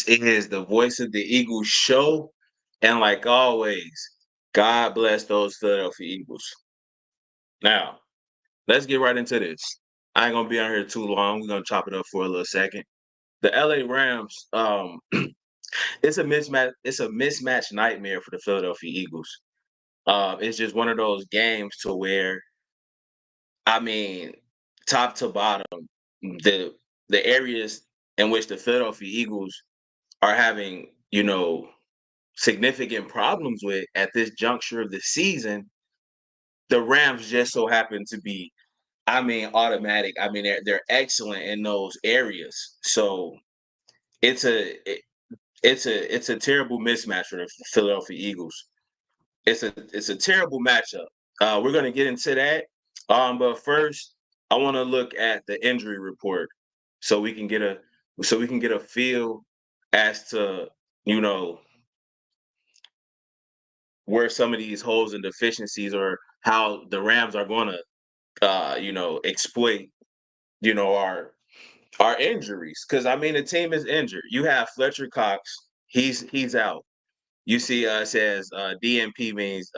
It is the voice of the Eagles show. And like always, God bless those Philadelphia Eagles. Now, let's get right into this. I ain't gonna be on here too long. We're gonna chop it up for a little second. The LA Rams, it's a mismatch nightmare for the Philadelphia Eagles. It's just one of those games to where, I mean, top to bottom, the the areas in which the Philadelphia Eagles are having, significant problems with at this juncture of the season, the Rams just so happen to be, automatic. They're excellent in those areas. So it's a terrible mismatch for the Philadelphia Eagles. It's a terrible matchup. We're gonna get into that. But first, I want to look at the injury report so we can get a feel as to you know where some of these holes and deficiencies or how the Rams are going to exploit our injuries. Because the team is injured. You have Fletcher Cox, he's out. You see, it says DNP means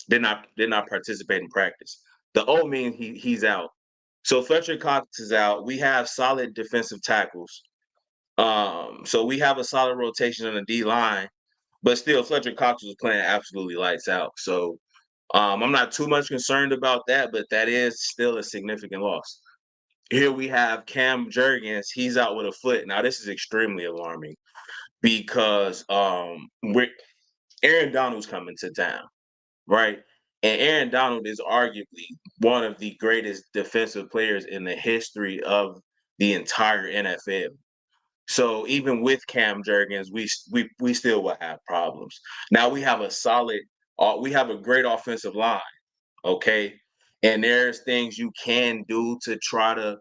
did not participate in practice. The O means he's out. So Fletcher Cox is out. We have solid defensive tackles. So we have a solid rotation on the D line, but still Fletcher Cox was playing absolutely lights out. So I'm not too much concerned about that, but that is still a significant loss. Here we have Cam Jurgens. He's out with a foot. Now this is extremely alarming because Aaron Donald's coming to town, right? And Aaron Donald is arguably one of the greatest defensive players in the history of the entire NFL. So even with Cam Jurgens, we still will have problems. Now we have a great offensive line, okay, and there's things you can do to try to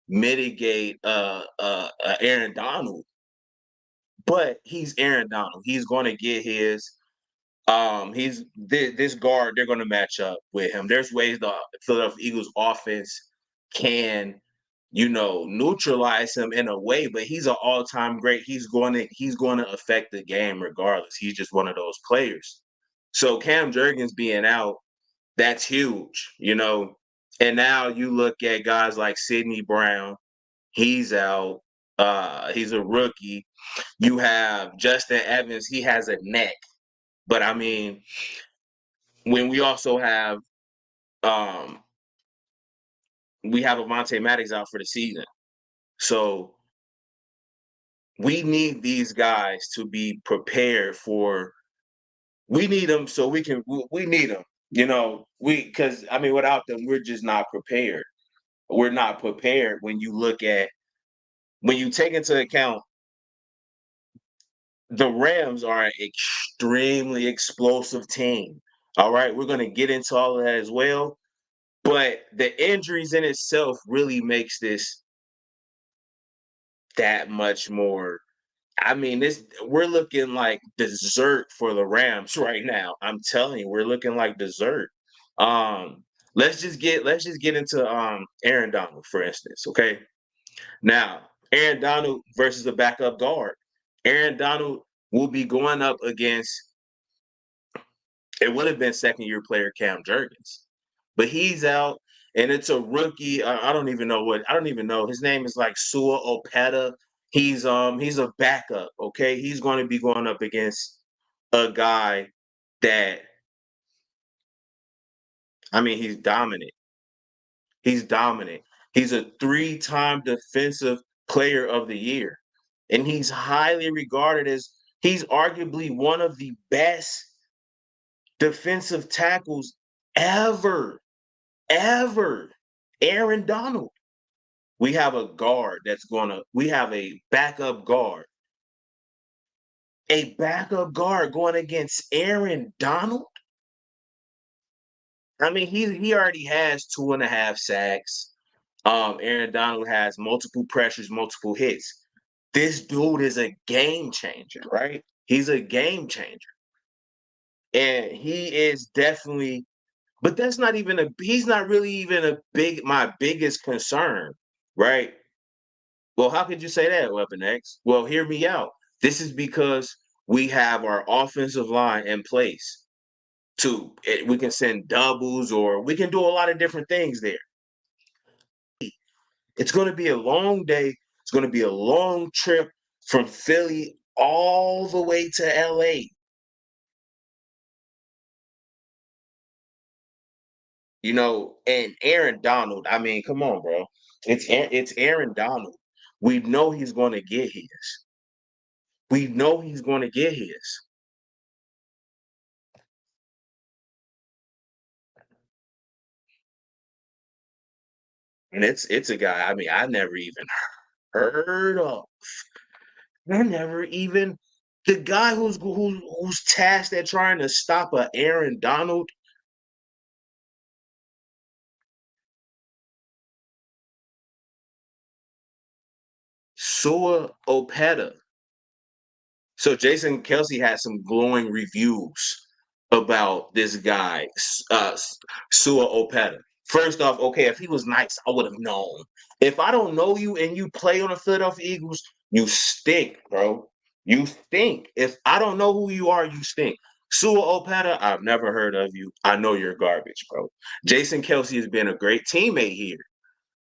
mitigate Aaron Donald, but he's Aaron Donald. He's going to get his. This guard. They're going to match up with him. There's ways the Philadelphia Eagles offense can neutralize him in a way, but he's an all-time great. He's going to affect the game regardless. He's just one of those players. So Cam Jurgens being out, that's huge. And now you look at guys like Sidney Brown, he's out. He's a rookie. You have Justin Evans, he has a neck. But when we also have um we have Avonte Maddox out for the season. So we need these guys to be prepared for. We need them so we can. We need them. Because without them, we're just not prepared. We're not prepared when you take into account the Rams are an extremely explosive team. All right, we're going to get into all of that as well. But the injuries in itself really makes this that much more. This we're looking like dessert for the Rams right now. I'm telling you, we're looking like dessert. Um, let's just get into Aaron Donald, for instance. Okay. Now, Aaron Donald versus a backup guard. Aaron Donald will be going up against it would have been second year player Cam Jurgens. But he's out and it's a rookie. I don't even know. His name is like Sua Opeta. He's a backup, okay? He's going to be going up against a guy that he's dominant. He's dominant. He's a three-time defensive player of the year. And he's highly regarded as he's arguably one of the best defensive tackles ever. Ever. Aaron Donald. We have a backup guard. A backup guard going against Aaron Donald? He already has 2.5 sacks. Aaron Donald has multiple pressures, multiple hits. This dude is a game changer, right? He's a game changer. And he is definitely, but he's not really even my biggest concern, right? Well, how could you say that, Weapon X? Well, hear me out. This is because we have our offensive line in place we can send doubles or we can do a lot of different things there. It's going to be a long day. It's going to be a long trip from Philly all the way to LA. And Aaron Donald. I mean, come on, bro. It's Aaron Donald. We know he's going to get his. We know he's going to get his. And it's a guy. I mean, I never even heard of. I never even the guy who's tasked at trying to stop a Aaron Donald. Sua Opeta. So Jason Kelsey had some glowing reviews about this guy, Sua Opeta. First off, okay, if he was nice, I would have known. If I don't know you and you play on the Philadelphia Eagles, you stink, bro. You stink. If I don't know who you are, you stink. Sua Opeta, I've never heard of you. I know you're garbage, bro. Jason Kelsey has been a great teammate here.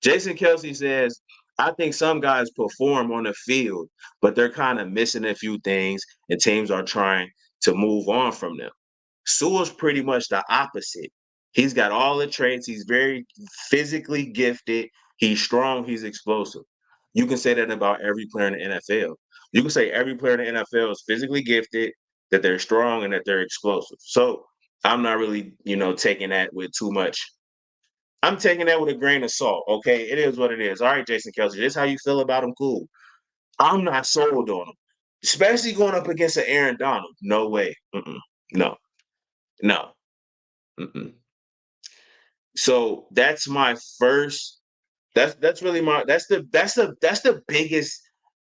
Jason Kelsey says, I think some guys perform on the field, but they're kind of missing a few things, and teams are trying to move on from them. Sewell's pretty much the opposite. He's got all the traits. He's very physically gifted. He's strong. He's explosive. You can say that about every player in the NFL. You can say every player in the NFL is physically gifted, that they're strong, and that they're explosive. So I'm not really, taking that with too much. I'm taking that with a grain of salt. Okay, it is what it is. All right, Jason Kelsey, this is how you feel about him. Cool. I'm not sold on him, especially going up against an Aaron Donald. No way. No, no. Mm-mm. So that's my first. That's really my. That's the biggest.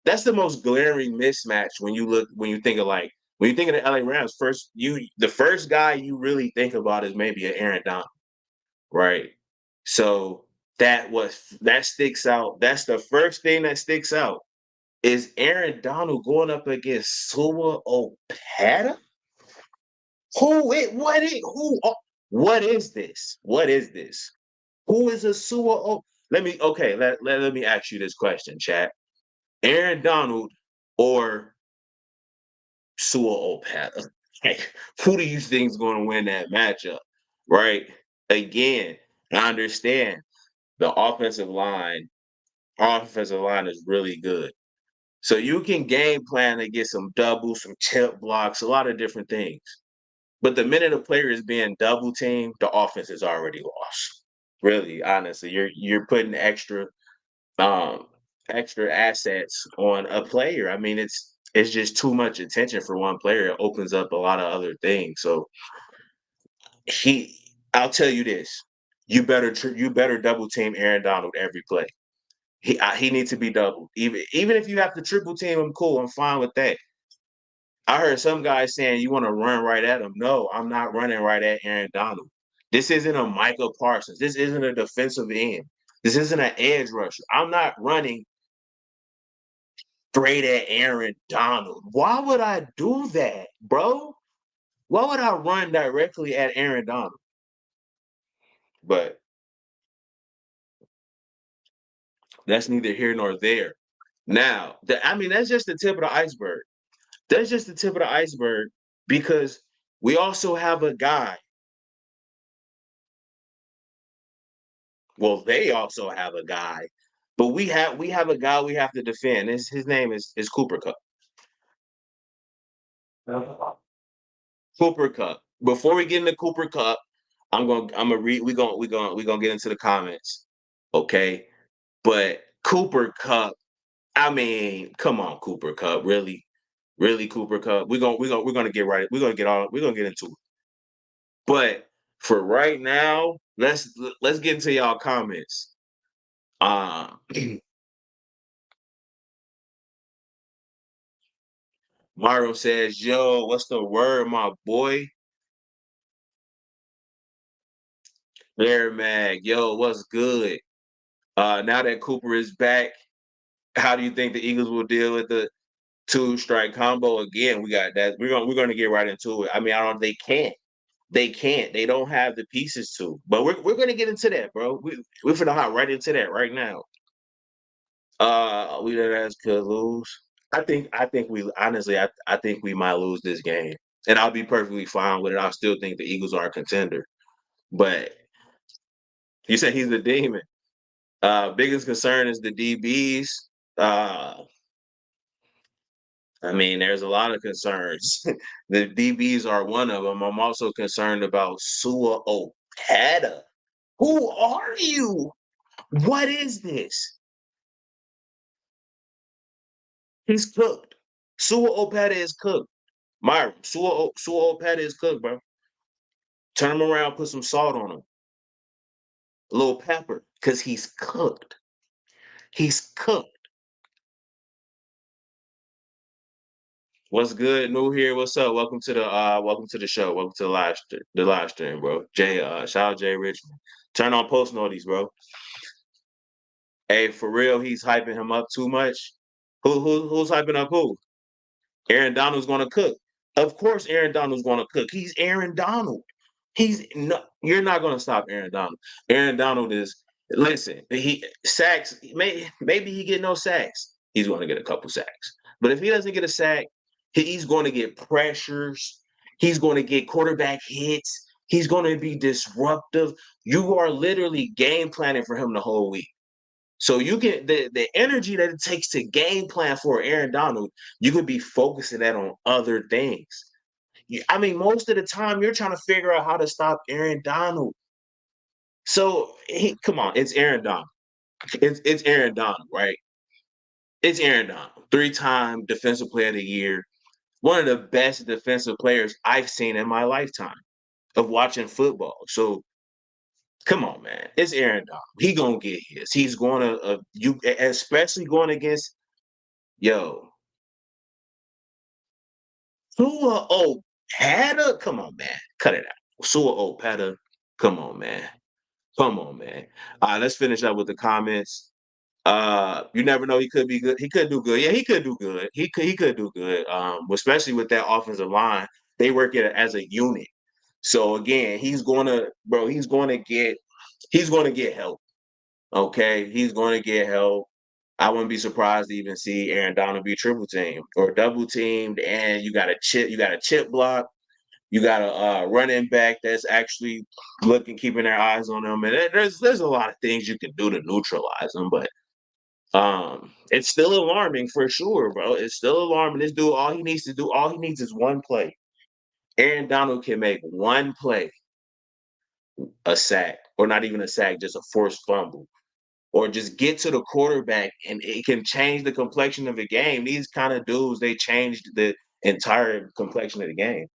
That's the most glaring mismatch when you think of the LA Rams. The first guy you really think about is maybe an Aaron Donald, right? So that sticks out. That's the first thing that sticks out is Aaron Donald going up against Sua Opeta. What is this? What is this? Who is a Sua? Let me ask you this question, chat. Aaron Donald or Sua Opeta? Like, who do you think is going to win that matchup? Right? Again, I understand the offensive line is really good. So you can game plan to get some doubles, some chip blocks, a lot of different things. But the minute a player is being double teamed, the offense is already lost. Really, honestly, you're putting um extra assets on a player. I mean, it's just too much attention for one player. It opens up a lot of other things. So he, I'll tell you this: you better double team Aaron Donald every play. He needs to be doubled. Even if you have to triple team him, cool. I'm fine with that. I heard some guys saying you want to run right at him. No, I'm not running right at Aaron Donald. This isn't a Michael Parsons. This isn't a defensive end. This isn't an edge rusher. I'm not running straight at Aaron Donald. Why would I do that, bro? Why would I run directly at Aaron Donald? But that's neither here nor there. Now, that's just the tip of the iceberg. That's just the tip of the iceberg because we also have a guy. Well, they also have a guy, but we have a guy we have to defend. His name is Cooper Kupp. Cooper Kupp. Before we get into Cooper Kupp, I'm gonna read. We gonna get into the comments, okay? But Cooper Kupp. I mean, come on, Cooper Kupp. Really, Cooper Kupp. We're gonna get right. We're gonna get into it. But for right now, let's get into y'all comments. Uh, Mario says, "Yo, what's the word, my boy?" There, Mag. Yo, what's good? Now that Cooper is back, How do you think the Eagles will deal with the two-strike combo? Again, we got that. We're gonna get right into it. I mean, I don't. They can't. They can't. They don't have the pieces to. But we're gonna get into that, bro. We're finna hop right into that right now. We that ass could lose. I think we honestly I think we might lose this game. And I'll be perfectly fine with it. I still think the Eagles are a contender. But you said he's a demon. Biggest concern is the DBs. Uh I mean, there's a lot of concerns. The DBs are one of them. I'm also concerned about Sua Okada. Who are you? What is this? He's cooked. Sua Okada is cooked. Myron, Sua Okada is cooked, bro. Turn him around, put some salt on him, a little pepper, because he's cooked. He's cooked. What's good? New here. What's up? Welcome to the show. Welcome to the live stream, bro. Jay, shout out Jay Richmond. Turn on post notice, bro. Hey, for real, he's hyping him up too much. Who's hyping up who? Aaron Donald's gonna cook. Of course, Aaron Donald's gonna cook. He's Aaron Donald. He's no, you're not gonna stop Aaron Donald. Aaron Donald is listen, he sacks, maybe he get no sacks. He's gonna get a couple sacks. But if he doesn't get a sack, he's gonna get pressures, he's gonna get quarterback hits, he's gonna be disruptive. You are literally game planning for him the whole week. So you get the energy that it takes to game plan for Aaron Donald, you could be focusing that on other things. I mean, most of the time you're trying to figure out how to stop Aaron Donald. So come on, it's Aaron Donald. It's Aaron Donald, right? It's Aaron Donald, 3-time Defensive Player of the Year, one of the best defensive players I've seen in my lifetime of watching football. So come on, man. It's Aaron Donald. He gonna get his. He's gonna you especially going against yo Sua Opata. Come on, man. Cut it out. Sua Opata. Come on, man. Come on, man. Let's finish up with the comments. You never know. He could be good. He could do good. Yeah, he could do good. He could do good. Especially with that offensive line, they work it as a unit. So again, he's gonna get help. Okay, he's going to get help. I wouldn't be surprised to even see Aaron Donald be triple teamed or double teamed, and you got a chip block, you got a running back that's actually keeping their eyes on them, and there's a lot of things you can do to neutralize them, but it's still alarming for sure, bro. It's still alarming. This dude, all he needs is one play. Aaron Donald can make one play, a sack, or not even a sack, just a forced fumble or just get to the quarterback and it can change the complexion of the game. These kind of dudes, they changed the entire complexion of the game.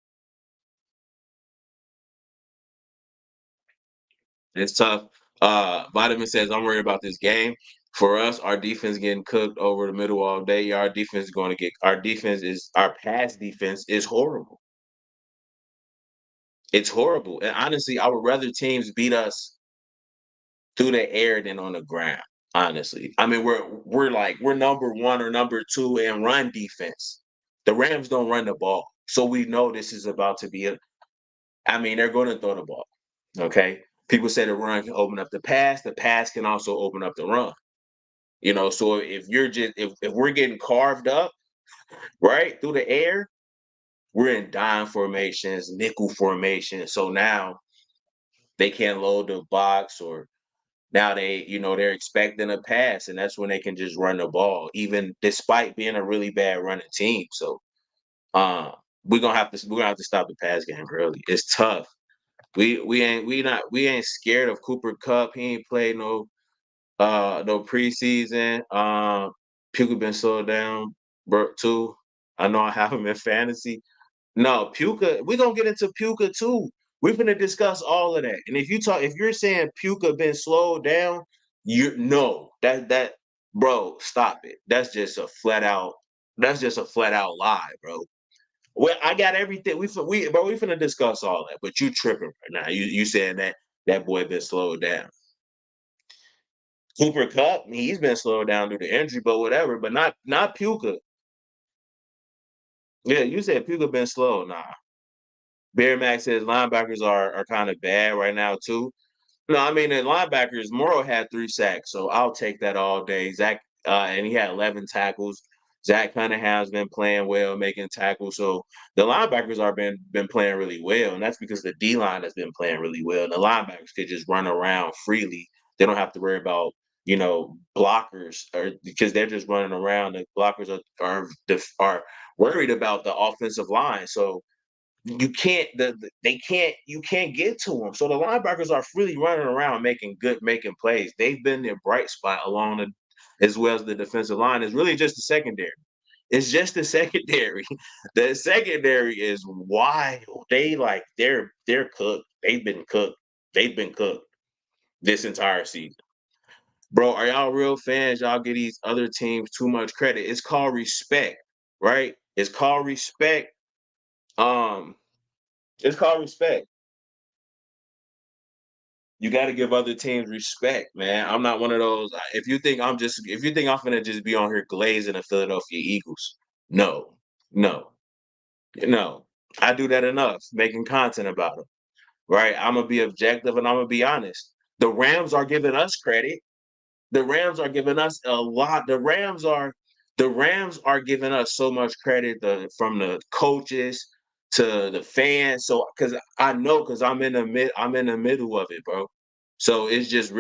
It's tough. Vitamin says, I'm worried about this game. For us, our defense getting cooked over the middle all day. Yeah, our pass defense is horrible. It's horrible. And honestly, I would rather teams beat us through the air than on the ground. Honestly, I mean, we're number one or number two in run defense. The Rams don't run the ball, so we know this is about to be a. I mean, they're going to throw the ball. Okay, people say the run can open up the pass. The pass can also open up the run. You know, so if we're getting carved up right through the air, we're in dime formations, nickel formations. So now they can't load the box or now they're expecting a pass, and that's when they can just run the ball, even despite being a really bad running team. So uh, we're gonna have to stop the pass game early. It's tough. We ain't scared of Cooper Kupp. He ain't played no preseason. Puka been slowed down, bro, too. I know I have him in fantasy. No, Puka, we're gonna get into Puka too. We're gonna discuss all of that. And if you're saying Puka been slowed down, you no, that bro, stop it. That's just a flat out lie, bro. Well, I got everything. We finna discuss all that, but you tripping right now. You saying that boy been slowed down. Cooper Kupp, he's been slowed down due to injury, but whatever. But not Puka. Yeah, you said Puka been slow. Nah. Bear Max says linebackers are kind of bad right now too. No, I mean the linebackers. Morrow had 3 sacks, so I'll take that all day. Zach, and he had 11 tackles. Zach Cunningham's been playing well, making tackles. So the linebackers are been playing really well, and that's because the D line has been playing really well. And the linebackers could just run around freely. They don't have to worry about blockers, or because they're just running around. The blockers are worried about the offensive line. So you can't they can't you can't get to them. So the linebackers are freely running around making plays. They've been their bright spot along the as well as the defensive line. It's really just the secondary. It's just the secondary. The secondary is wild. They're cooked. They've been cooked. They've been cooked this entire season. Bro, are y'all real fans? Y'all give these other teams too much credit. It's called respect, right? It's called respect. Um, it's called respect. You got to give other teams respect, man. I'm not one of those. If you think I'm gonna just be on here glazing the Philadelphia Eagles, no, no, no. I do that enough, making content about them, right? I'm gonna be objective and I'm gonna be honest. The Rams are giving us credit. The Rams are giving us a lot. The Rams are giving us so much credit from the coaches to the fans. So because I'm in the middle of it, bro. So it's just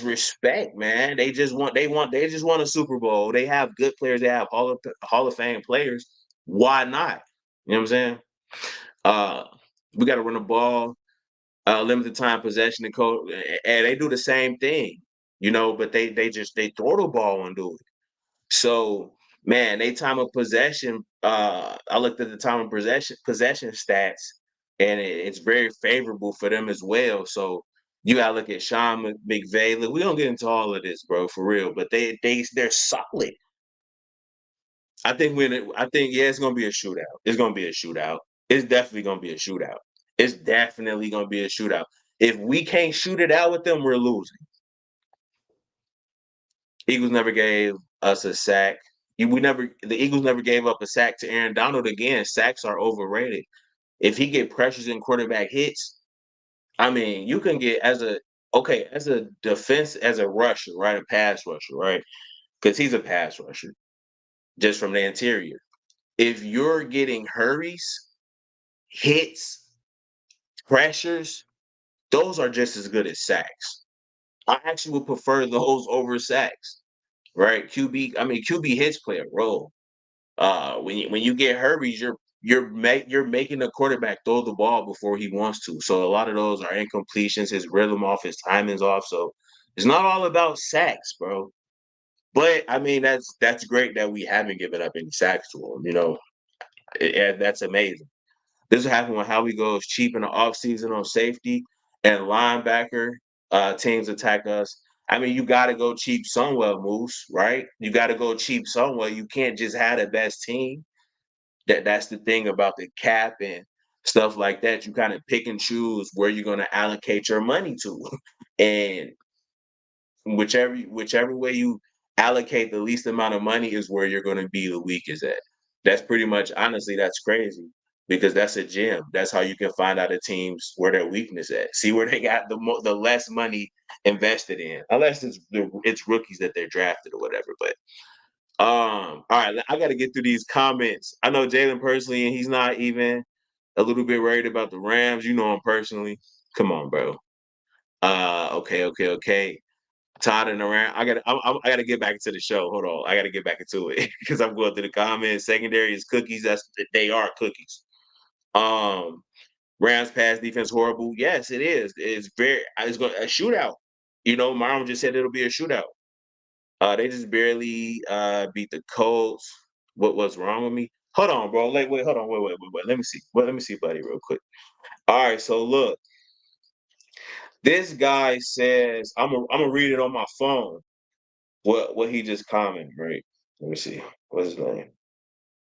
respect, man. They just want a Super Bowl. They have good players. They have Hall of Fame players. Why not? You know what I'm saying? Uh, we got to run the ball, limited time possession, and they do the same thing, but they throw the ball and do it. So man, they time of possession. I looked at the time of possession stats, and it's very favorable for them as well. So you gotta look at Sean McVay. Look, we don't get into all of this, bro, for real. But they're solid. I think yeah, it's gonna be a shootout. It's gonna be a shootout. It's definitely gonna be a shootout. It's definitely gonna be a shootout. If we can't shoot it out with them, we're losing. Eagles never gave us a sack. The Eagles never gave up a sack to Aaron Donald again. Sacks are overrated. If he get pressures and quarterback hits, I mean, you can get as a defense, as a rusher, right? A pass rusher, right? Because he's a pass rusher just from the interior. If you're getting hurries, hits, pressures, those are just as good as sacks. I actually would prefer those over sacks, right? QB hits play a role. When you get hurries, you're making the quarterback throw the ball before he wants to. So a lot of those are incompletions, his rhythm off, his timing's off. So it's not all about sacks, bro. But I mean, that's great that we haven't given up any sacks to him. That's amazing. This will happen when Howie goes cheap in the offseason on safety and linebacker. Teams attack us. I mean, you got to go cheap somewhere, Moose, right? You got to go cheap somewhere. You can't just have the best team. That's the thing about the cap and stuff like that. You kind of pick and choose where you're going to allocate your money to. And whichever way you allocate the least amount of money is where you're going to be the weakest at. That's pretty much honestly that's crazy because that's a gem. That's how you can find out a teams where their weakness at. See where they got the less money invested in, unless it's rookies that they're drafted or whatever. But all right, I got to get through these comments. I know Jalen personally, and he's not even a little bit worried about the Rams. You know him personally. Come on, bro. Okay. Todd and around. I got to get back to the show. Hold on, I got to get back into it because I'm going through the comments. Secondary is cookies. They are cookies. Um, Rams pass defense horrible. Yes, it is. It's going a shootout. Mom just said it'll be a shootout. They just barely beat the Colts. What's wrong with me? Hold on, bro. Wait, hold on. Wait. Let me see. Let me see, buddy, real quick. All right, so look, this guy says I'm gonna read it on my phone. What he just commented, right? Let me see. What's his name?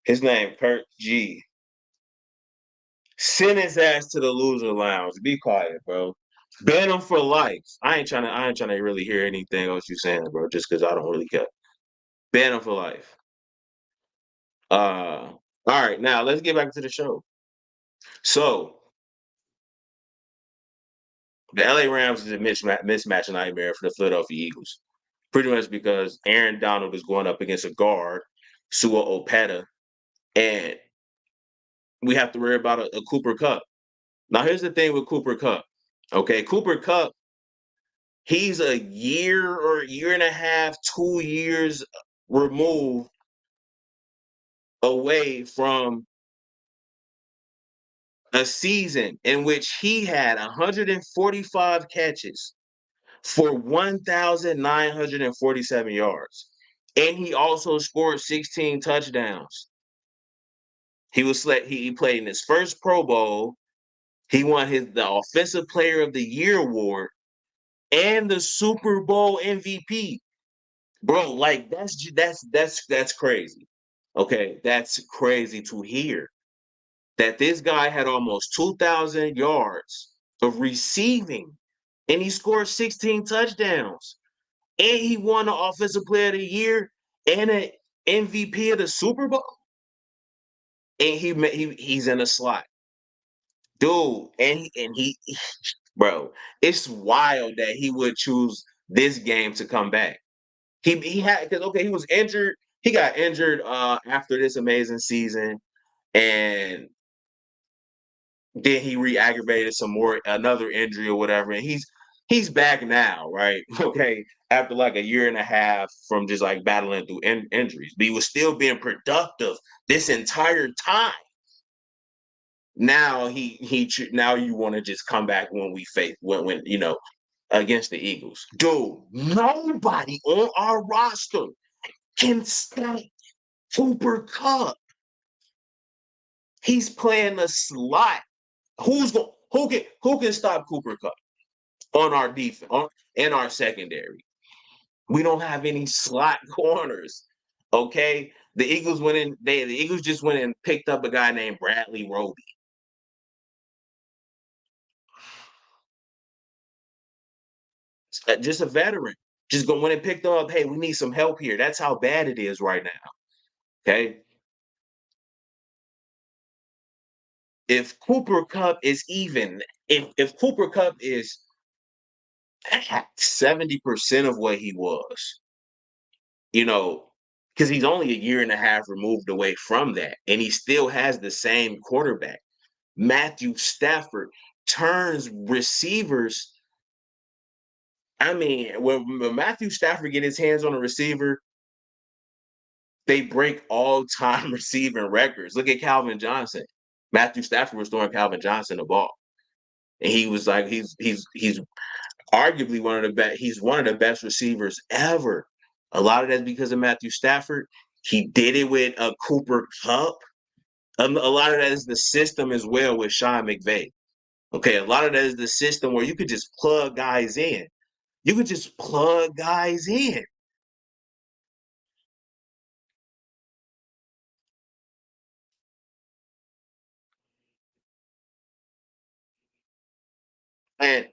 His name Kurt G. Send his ass to the loser lounge. Be quiet, bro. Ban him for life. I ain't trying to really hear anything else you saying, bro, just because I don't really care. Ban him for life. All right, now let's get back to the show. So the LA Rams is a mismatch nightmare for the Philadelphia Eagles. Pretty much because Aaron Donald is going up against a guard, Sua Opeta, and we have to worry about a Cooper Kupp. Now, here's the thing with Cooper Kupp. Okay, Cooper Kupp, he's a year or a year and a half, 2 years removed away from a season in which he had 145 catches for 1,947 yards. And he also scored 16 touchdowns. He played in his first Pro Bowl. He won the Offensive Player of the Year award and the Super Bowl MVP. Bro, like that's crazy. Okay, that's crazy to hear that this guy had almost 2,000 yards of receiving and he scored 16 touchdowns and he won the Offensive Player of the Year and an MVP of the Super Bowl. And he's in a slot. Dude, bro, it's wild that he would choose this game to come back. He had because he was injured. He got injured after this amazing season, and then he re-aggravated another injury or whatever, and he's back now, right? Okay, after like a year and a half from just like battling through injuries, but he was still being productive this entire time. Now now you want to just come back when we face when against the Eagles. Dude, nobody on our roster can stop Cooper Kupp. He's playing the slot. Who can stop Cooper Kupp on our defense in our secondary? We don't have any slot corners. Okay. The Eagles just went and picked up a guy named Bradley Roby. Just a veteran. Just go when and picked up, hey, we need some help here. That's how bad it is right now. Okay. If Cooper Kupp is even, if Cooper Kupp is 70% of what he was, because he's only a year and a half removed away from that, and he still has the same quarterback. Matthew Stafford turns receivers. I mean, when Matthew Stafford get his hands on a receiver, they break all-time receiving records. Look at Calvin Johnson. Matthew Stafford was throwing Calvin Johnson the ball, and he was like, he's arguably one of the best. He's one of the best receivers ever. A lot of that's because of Matthew Stafford. He did it with a Cooper Kupp. A lot of that is the system as well with Sean McVay. Okay, a lot of that is the system where you could just plug guys in. You could just plug guys in. And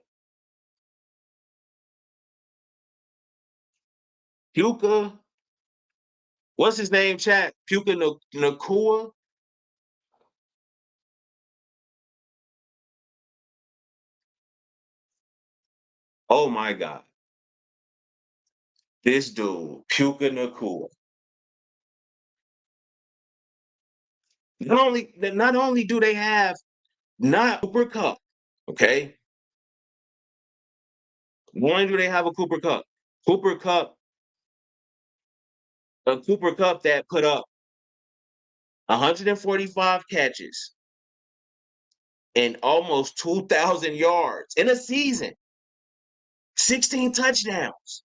Puka, what's his name, chat? Puka Nakua. Oh my God. This dude, Puka Nakua. Not only do they have not Cooper Kupp, okay? Not only do they have a Cooper Kupp, Cooper Kupp, a Cooper Kupp that put up 145 catches and almost 2,000 yards in a season, 16 touchdowns,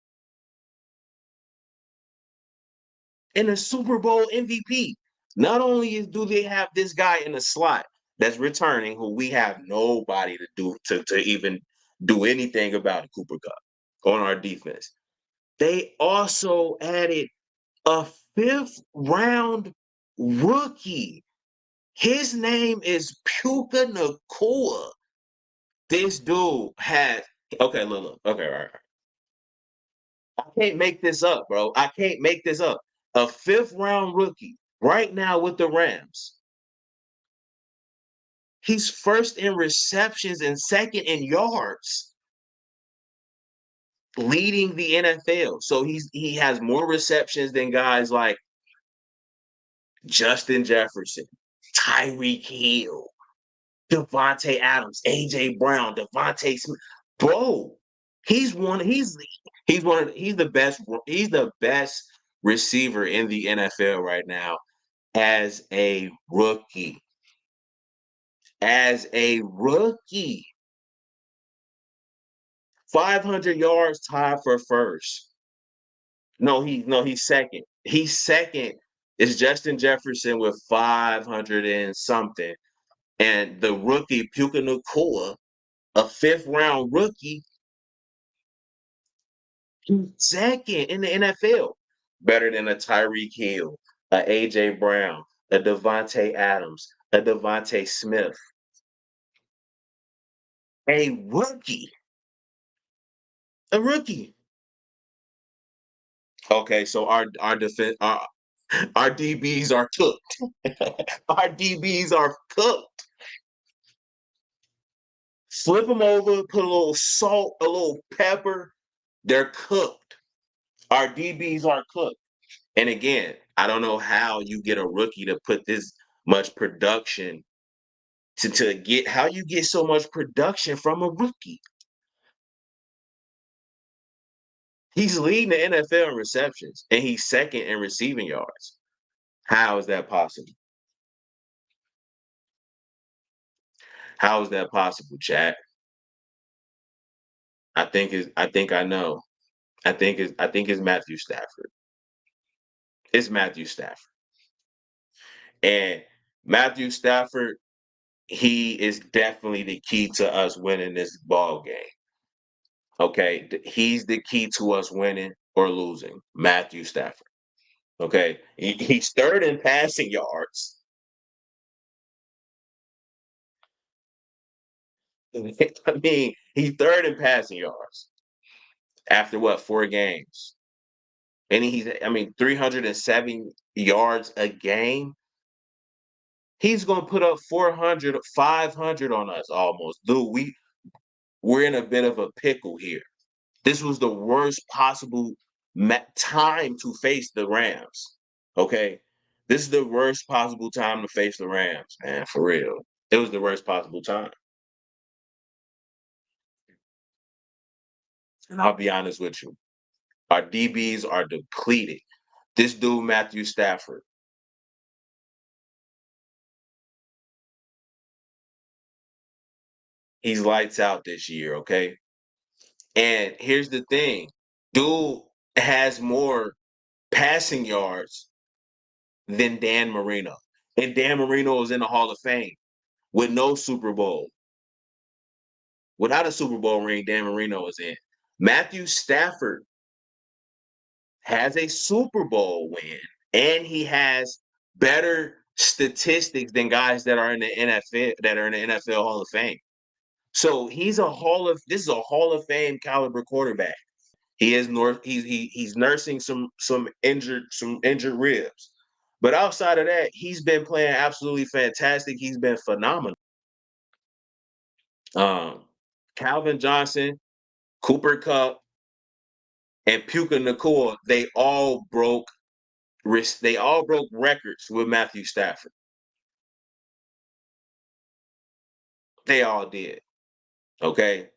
and a Super Bowl MVP. Not only do they have this guy in the slot that's returning, who we have nobody to even do anything about Cooper Kupp on our defense. They also added a fifth round rookie. His name is Puka Nakua. This dude had okay, look. Okay, all right. I can't make this up, bro. I can't make this up. A fifth round rookie right now with the Rams. He's first in receptions and second in yards, leading the NFL. So he has more receptions than guys like Justin Jefferson, Tyreek Hill, Devontae Adams, AJ Brown, Devontae Smith. Bro, he's one. He's one. He's the best. He's the best receiver in the NFL right now as a rookie. As a rookie, 500 yards tied for first. He's second. He's second. It's Justin Jefferson with 500 and something, and the rookie Puka Nucka, a fifth round rookie, second in the NFL, better than a Tyreek Hill, a AJ Brown, a Devontae Adams, a Devontae Smith, a rookie, a rookie. Okay, so our defense, our DBs are cooked. Our DBs are cooked. Flip them over, put a little salt, a little pepper. They're cooked. Our DBs are cooked. And again, I don't know how you get a rookie to put this much production to get how you get so much production from a rookie. He's leading the NFL in receptions and he's second in receiving yards. How is that possible? How is that possible, Chad? I think I know. I think it's Matthew Stafford. It's Matthew Stafford. And Matthew Stafford, he is definitely the key to us winning this ball game. Okay, he's the key to us winning or losing. Matthew Stafford. Okay, he's third in passing yards. I mean, he's third in passing yards after what 4 games, and he's 307 yards a game. He's gonna put up 400, 500 on us almost, dude. We're in a bit of a pickle here. This was the worst possible time to face the Rams. Okay, this is the worst possible time to face the Rams, man. For real, it was the worst possible time. And I'll be honest with you, our DBs are depleted. This dude, Matthew Stafford, he's lights out this year. Okay, and here's the thing, dude has more passing yards than Dan Marino, and Dan Marino is in the Hall of Fame with no Super Bowl. Without a Super Bowl ring, Dan Marino is in. Matthew Stafford has a Super Bowl win, and he has better statistics than guys that are in the NFL Hall of Fame. So this is a Hall of Fame caliber quarterback. He's nursing some injured ribs. But outside of that, he's been playing absolutely fantastic. He's been phenomenal. Um, Calvin Johnson, Cooper Kupp, and Puka Nucka, they all broke records with Matthew Stafford. They all did. Okay,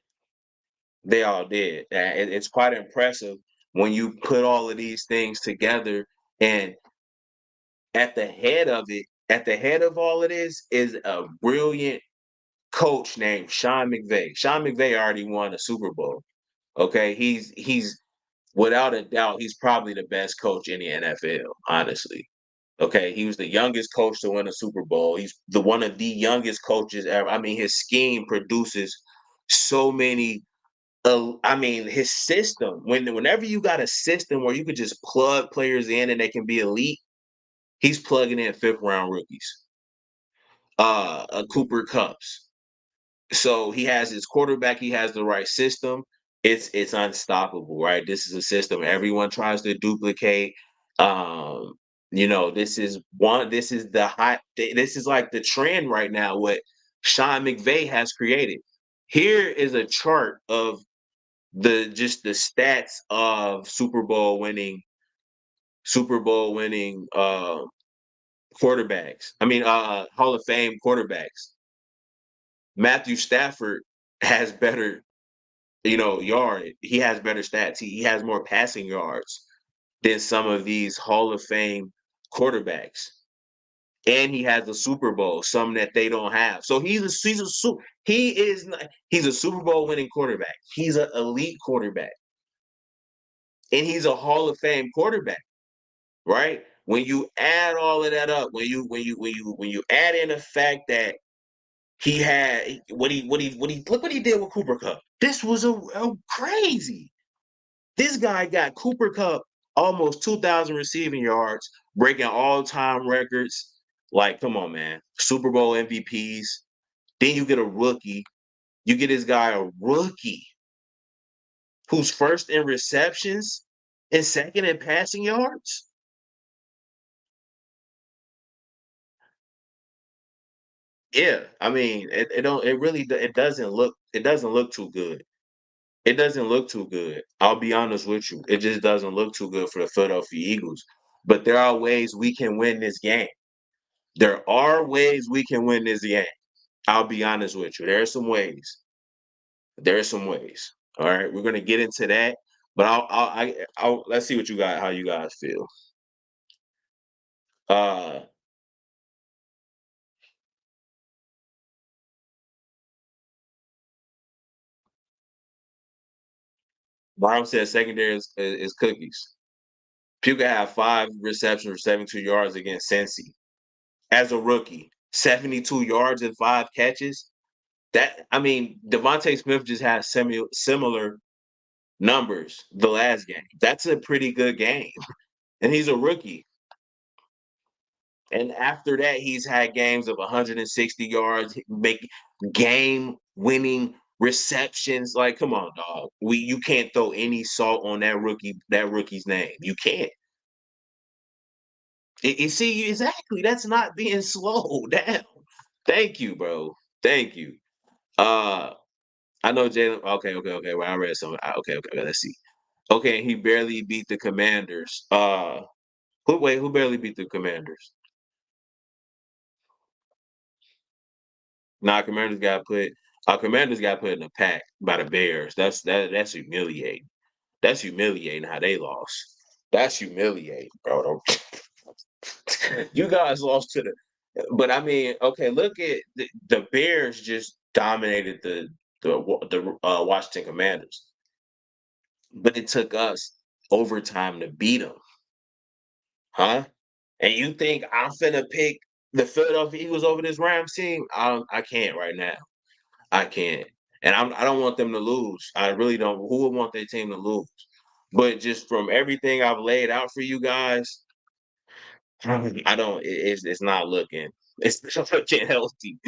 they all did. It's quite impressive when you put all of these things together. And at the head of all of this, is a brilliant coach named Sean McVay. Sean McVay already won a Super Bowl. Okay, he's without a doubt, he's probably the best coach in the NFL. Honestly, okay, he was the youngest coach to win a Super Bowl. He's the one of the youngest coaches ever. I mean, his scheme produces so many. His system. Whenever you got a system where you could just plug players in and they can be elite, he's plugging in fifth round rookies. Cooper Kupps. So he has his quarterback, he has the right system. It's unstoppable, right? This is a system everyone tries to duplicate. Um, this is the hot this is like the trend right now, what Sean McVay has created. Here is a chart of the stats of Super Bowl winning quarterbacks. I mean Hall of Fame quarterbacks. Matthew Stafford has better, yard. He has better stats. He has more passing yards than some of these Hall of Fame quarterbacks. And he has a Super Bowl, some that they don't have. So he's a Super Bowl winning quarterback. He's an elite quarterback. And he's a Hall of Fame quarterback, right? When you add all of that up, when you add in the fact that he had look what he did with Cooper Kupp. This was a crazy. This guy got Cooper Kupp almost 2,000 receiving yards, breaking all-time records. Like, come on, man. Super Bowl MVPs. Then you get a rookie. You get this guy a rookie who's first in receptions and second in passing yards. Yeah, I mean, it doesn't look too good. It doesn't look too good. I'll be honest with you. It just doesn't look too good for the Philadelphia Eagles. But there are ways we can win this game. There are ways we can win this game. I'll be honest with you. There are some ways. There are some ways. All right, we're gonna get into that. But I'll let's see what you got. How you guys feel? Uh, Brown said secondary is cookies. Puka had 5 receptions for 72 yards against Cincy as a rookie. 72 yards and 5 catches. That I mean, Devontae Smith just has similar numbers the last game. That's a pretty good game, and he's a rookie. And after that, he's had games of 160 yards, make game-winning receptions. Like, come on, dog. You can't throw any salt on that rookie's name. You can't. You see, exactly. That's not being slow down. Thank you, bro. Thank you. Uh, I know Jalen. Okay. Well, I read something. Okay. Let's see. Okay, he barely beat the Commanders. Who barely beat the Commanders? Nah, Commanders got put in a pack by the Bears. That's humiliating. That's humiliating how they lost. That's humiliating, bro. You guys lost to the but I mean, okay, look at the Bears just dominated the Washington Commanders. But it took us overtime to beat them. Huh? And you think I'm finna pick the Philadelphia Eagles over this Rams team? I can't right now. I can't. And I don't want them to lose. I really don't. Who would want their team to lose? But just from everything I've laid out for you guys, I don't. It's not looking. It's not looking healthy.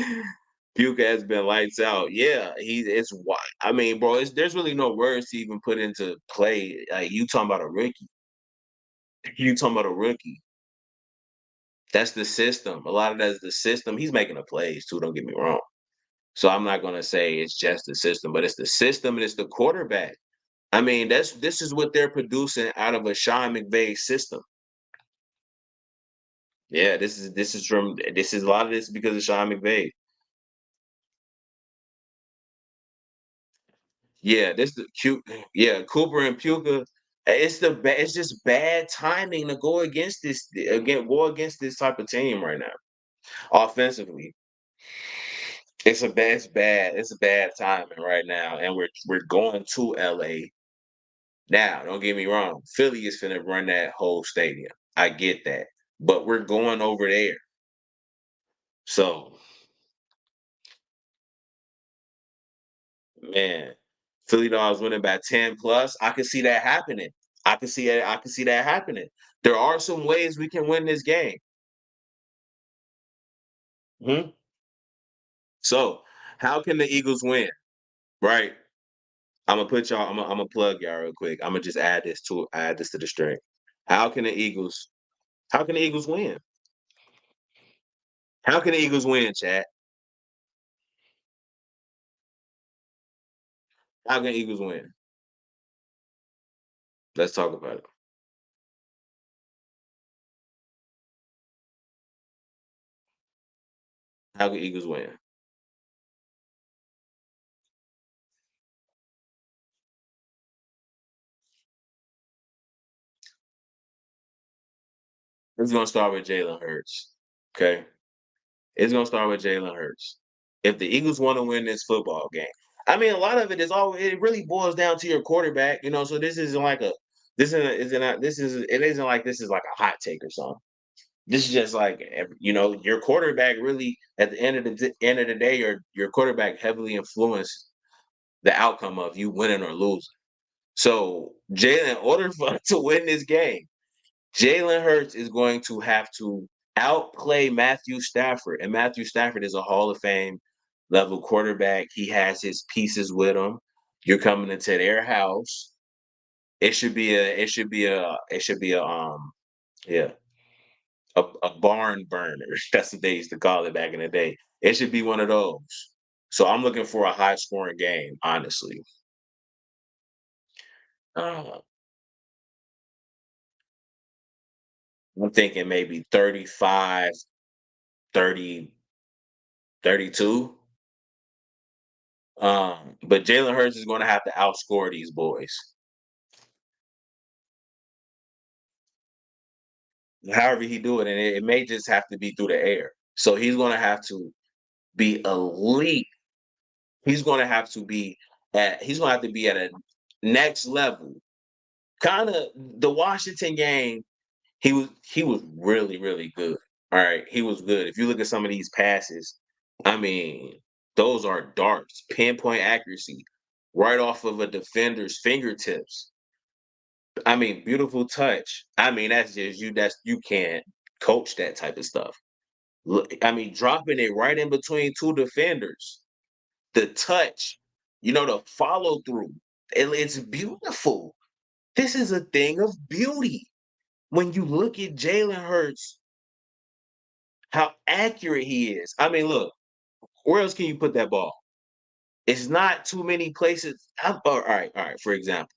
Puka has been lights out. Yeah, it's why. I mean, bro, there's really no words to even put into play. Like you talking about a rookie. You talking about a rookie. That's the system. A lot of that's the system. He's making the plays too. Don't get me wrong. So I'm not gonna say it's just the system, but it's the system and it's the quarterback. I mean, this is what they're producing out of a Sean McVay system. Yeah, this is a lot of this because of Sean McVay. Yeah, this the cute. Yeah, Cooper and Puka. It's just bad timing to go against this type of team right now. Offensively, it's bad timing right now, and we're going to LA. Now, don't get me wrong, Philly is finna run that whole stadium. I get that. But we're going over there. So, man, Philly dogs winning by 10 plus. I can see that happening. I can see that happening. There are some ways we can win this game. Mhm. So, How can the Eagles win? Right? Imma put y'all Imma plug y'all real quick. Imma just add this to the string. How can the Eagles how can the Eagles win? How can the Eagles win, chat? How can the Eagles win? Let's talk about it. How can Eagles win? It's gonna start with Jalen Hurts, okay? It's gonna start with Jalen Hurts. If the Eagles wanna win this football game, I mean, a lot of it is all it really boils down to your quarterback, so this isn't like a it isn't like this is like a hot take or something. This is just like your quarterback really at the end of the day, your quarterback heavily influenced the outcome of you winning or losing. So Jalen, in order for us to win this game, Jalen Hurts is going to have to outplay Matthew Stafford, and Matthew Stafford is a Hall of Fame level quarterback. He has his pieces with him. You're coming into their house. It should be a yeah, a barn burner. That's what they used to call it back in the day. It should be one of those. So I'm looking for a high scoring game, honestly. Uh, I'm thinking maybe 35, 30, 32. But Jalen Hurts is gonna have to outscore these boys. However he do it, and it may just have to be through the air. So he's gonna have to be elite. He's gonna have to be at a next level. Kinda the Washington game, he was really, really good. All right. He was good. If you look at some of these passes, I mean, those are darts, pinpoint accuracy, right off of a defender's fingertips. I mean, beautiful touch. I mean, that's you can't coach that type of stuff. Look, I mean, dropping it right in between two defenders, the touch, the follow through. It's beautiful. This is a thing of beauty. When you look at Jalen Hurts, how accurate he is. I mean, look, where else can you put that ball? It's not too many places. All right. For example,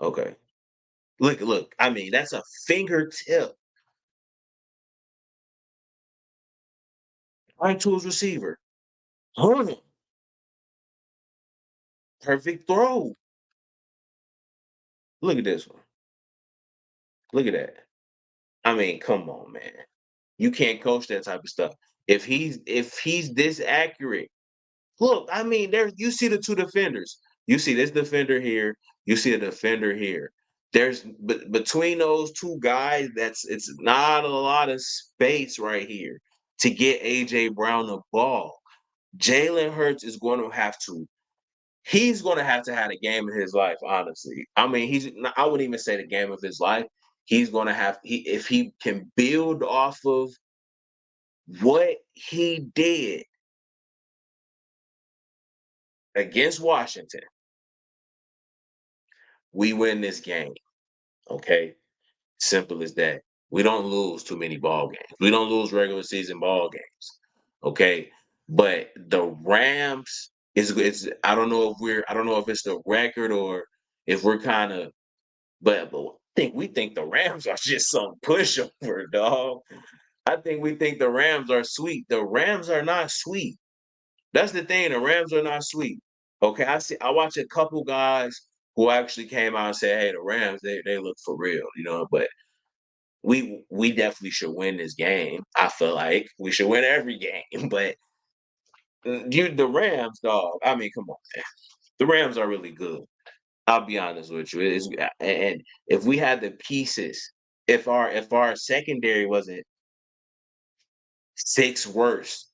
okay, look. I mean, that's a fingertip right to his receiver. Huh, perfect throw. Look at this one. Look at that. I mean, come on, man. You can't coach that type of stuff. If he's this accurate, look. I mean, there you see the two defenders. You see this defender here. You see a defender here. Between those two guys, it's not a lot of space right here to get AJ Brown the ball. Jalen Hurts is going to have to. He's going to have a game of his life. Honestly, I mean, I wouldn't even say the game of his life. He's going to have. If he can build off of what he did against Washington, we win this game. Okay, simple as that. We don't lose too many ball games. We don't lose regular season ball games. Okay, but the Rams is I don't know if it's the record or if we're kind of but I think we think the Rams are just some pushover, dog. I think we think the Rams are sweet. The Rams are not sweet. That's the thing. The Rams are not sweet. Okay, I watch a couple guys who actually came out and said, "Hey, the Rams, they look for real," but we definitely should win this game. I feel like we should win every game, but the Rams, dog. I mean, come on, man. The Rams are really good. I'll be honest with you. And if we had the pieces, if our secondary wasn't six worst,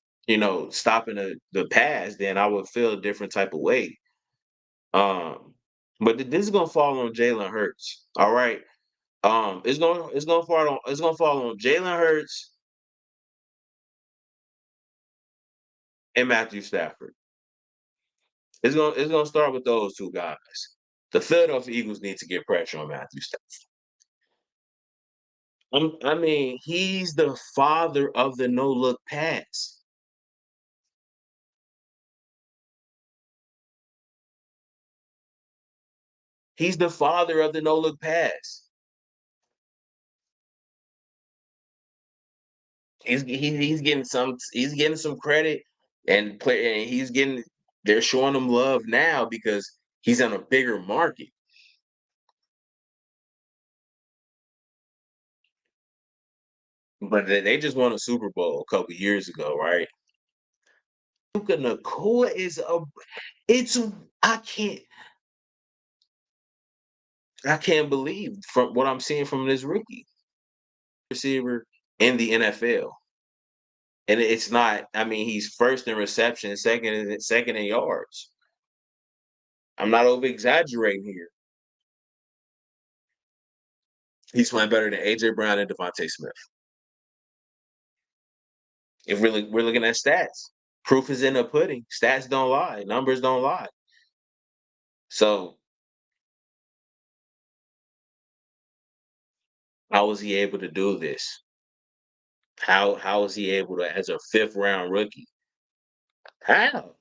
stopping the pass, then I would feel a different type of way. Um, but this is gonna fall on Jalen Hurts. All right. It's gonna fall on Jalen Hurts and Matthew Stafford. It's gonna start with those two guys. The Philadelphia Eagles need to get pressure on Matthew Stafford. I mean, he's the father of the no look pass. He's the father of the no look pass. He's getting some credit and he's getting they're showing him love now because he's on a bigger market. But they just won a Super Bowl a couple years ago, right? Puka Nucka is a it's I can't I can't believe from what I'm seeing from this rookie receiver in the NFL. And it's not, I mean, he's first in reception, second in yards. I'm not over exaggerating here. He's playing better than AJ Brown and Devontae Smith. If we're looking at stats, proof is in the pudding. Stats don't lie, numbers don't lie. So how was he able to do this? How was he able to, as a fifth round rookie? How?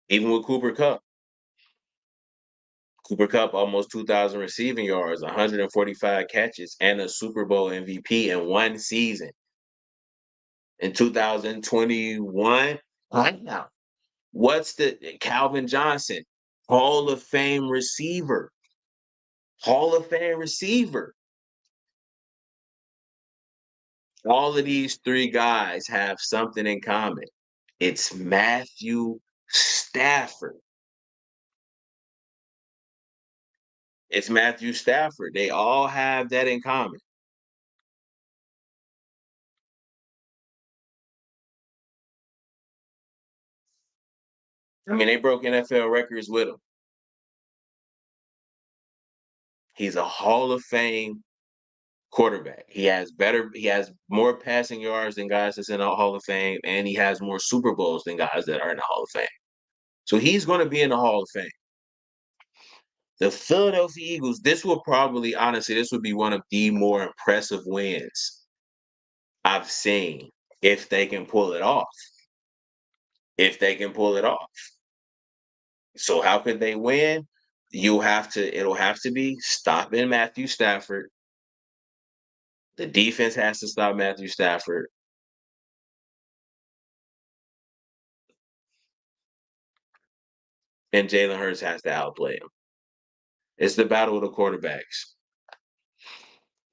Even with Cooper Cup. Cooper Cup almost 2,000 receiving yards, 145 catches, and a Super Bowl MVP in one season. In 2021, wow. What's the Calvin Johnson, Hall of Fame receiver? Hall of Fame receiver. All of these three guys have something in common. It's Matthew Stafford. It's Matthew Stafford. They all have that in common. I mean, they broke NFL records with him. He's a Hall of Fame quarterback. He has more passing yards than guys that's in the Hall of Fame, and he has more Super Bowls than guys that are in the Hall of Fame. So he's going to be in the Hall of Fame. The Philadelphia Eagles, this will probably, honestly, this would be one of the more impressive wins I've seen if they can pull it off. If they can pull it off. So how could they win? It'll have to be stopping Matthew Stafford. The defense has to stop Matthew Stafford. And Jalen Hurts has to outplay him. It's the battle of the quarterbacks.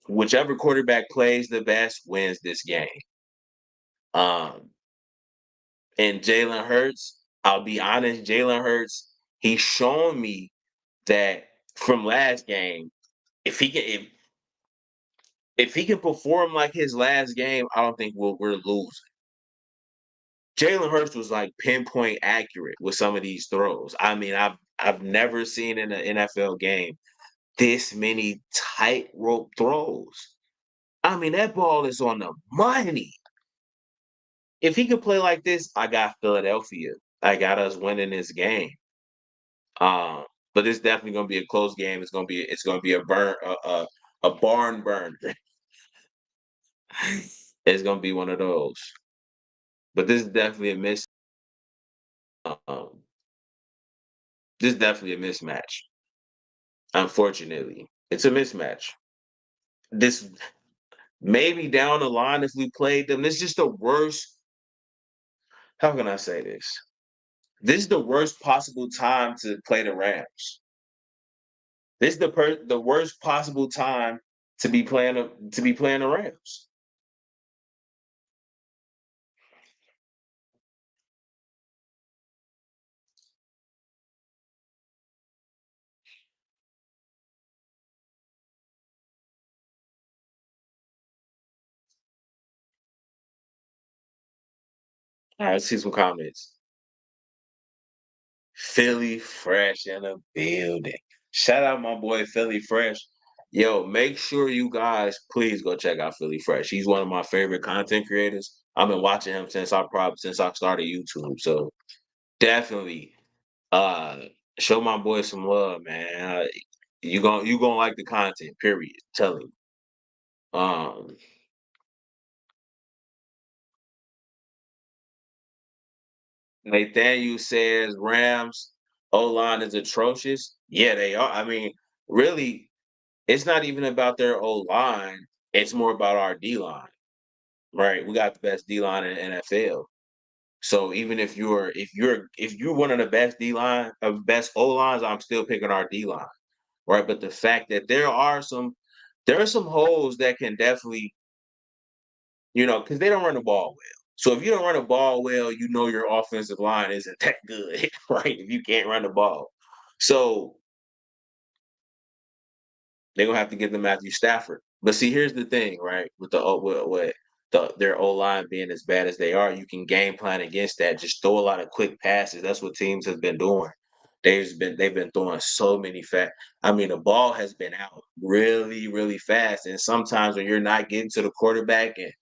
Whichever quarterback plays the best wins this game. Um, and Jalen Hurts, I'll be honest, Jalen Hurts, he's shown me that from last game, if he can if he can perform like his last game, I don't think we're losing. Jalen Hurts was like pinpoint accurate with some of these throws. I mean, I've never seen in an NFL game this many tightrope throws. I mean, that ball is on the money. If he could play like this, I got Philadelphia. I got us winning this game. Um, but it's definitely gonna be a close game. It's gonna be a barn burner. It's gonna be one of those. But this is definitely a um this is definitely a mismatch. Unfortunately. It's a mismatch. This maybe down the line if we played them, this is just the worst. How can I say this? This is the worst possible time to play the Rams. This is the worst possible time to be playing the Rams. All right, let's see some comments. Philly Fresh in the building. Shout out my boy Philly Fresh. Yo, make sure you guys please go check out Philly Fresh. He's one of my favorite content creators. I've been watching him since I started YouTube. So definitely uh show my boy some love, man. You gonna like the content, period. Telling you. Nathaniel says Rams O line is atrocious. Yeah, they are. I mean, really, it's not even about their O line. It's more about our D line, right? We got the best D line in the NFL. So even if you're one of the best D line of best O lines, I'm still picking our D line, right? But the fact that there are some holes that can definitely, because they don't run the ball well. So if you don't run the ball well, your offensive line isn't that good, right? If you can't run the ball. So they're gonna have to give them Matthew Stafford. But see, here's the thing, right? With their O line being as bad as they are, you can game plan against that. Just throw a lot of quick passes. That's what teams have been doing. They've been throwing so many fast. I mean, the ball has been out really, really fast. And sometimes when you're not getting to the quarterback and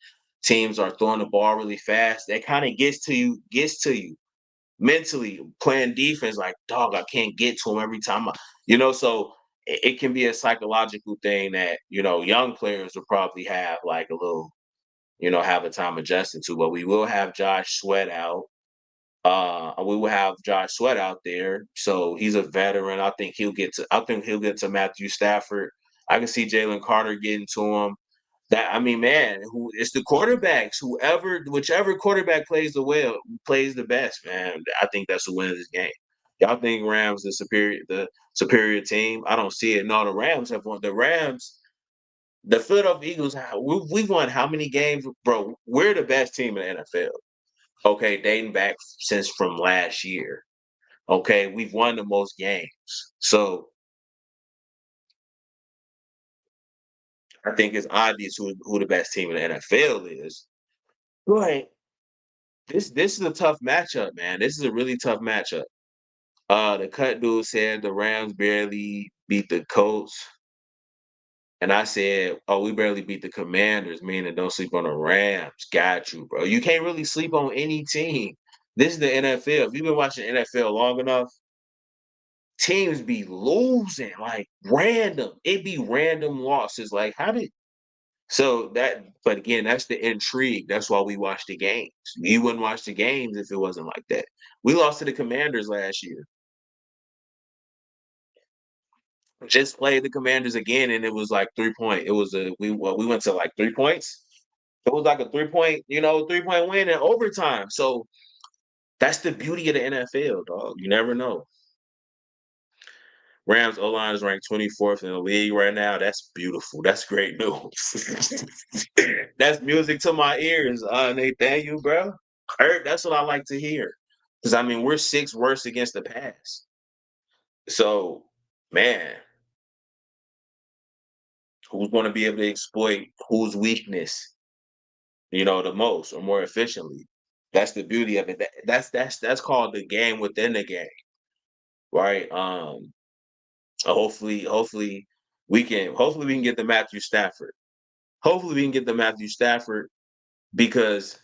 teams are throwing the ball really fast, that kind of gets to you mentally playing defense like, dog, I can't get to him every time. So it can be a psychological thing that, young players will probably have like a little, have a time adjusting to. But we will have Josh Sweat out. We will have Josh Sweat out there. So he's a veteran. I think he'll get to Matthew Stafford. I can see Jalen Carter getting to him. Man, who it's the quarterbacks. Whichever quarterback plays the best, man. I think that's who wins this game. Y'all think Rams the superior team? I don't see it. No, the Rams have won. The Rams, the Philadelphia Eagles. We've won how many games, bro? We're the best team in the NFL. Okay, dating back since from last year. Okay, we've won the most games. So I think it's obvious who the best team in the NFL is. But this is a tough matchup, man. This is a really tough matchup. The cut dude said the Rams barely beat the Colts, and I said, "Oh, we barely beat the Commanders," meaning don't sleep on the Rams. Got you, bro. You can't really sleep on any team. This is the NFL. If you've been watching NFL long enough, teams be losing like random. It be random losses. Like how did so that? But again, that's the intrigue. That's why we watch the games. You wouldn't watch the games if it wasn't like that. We lost to the Commanders last year. Just played the Commanders again, and it was like 3 point. It was we went to like 3 points. It was like a 3 point, 3 point win in overtime. So that's the beauty of the NFL, dog. You never know. Rams O line is ranked 24th in the league right now. That's beautiful. That's great news. That's music to my ears, Nathaniel, bro. That's what I like to hear. Because I mean, we're sixth worst against the pass. So, man, who's going to be able to exploit whose weakness, the most or more efficiently? That's the beauty of it. That's called the game within the game, right? Hopefully we can get the Matthew Stafford. Hopefully we can get the Matthew Stafford because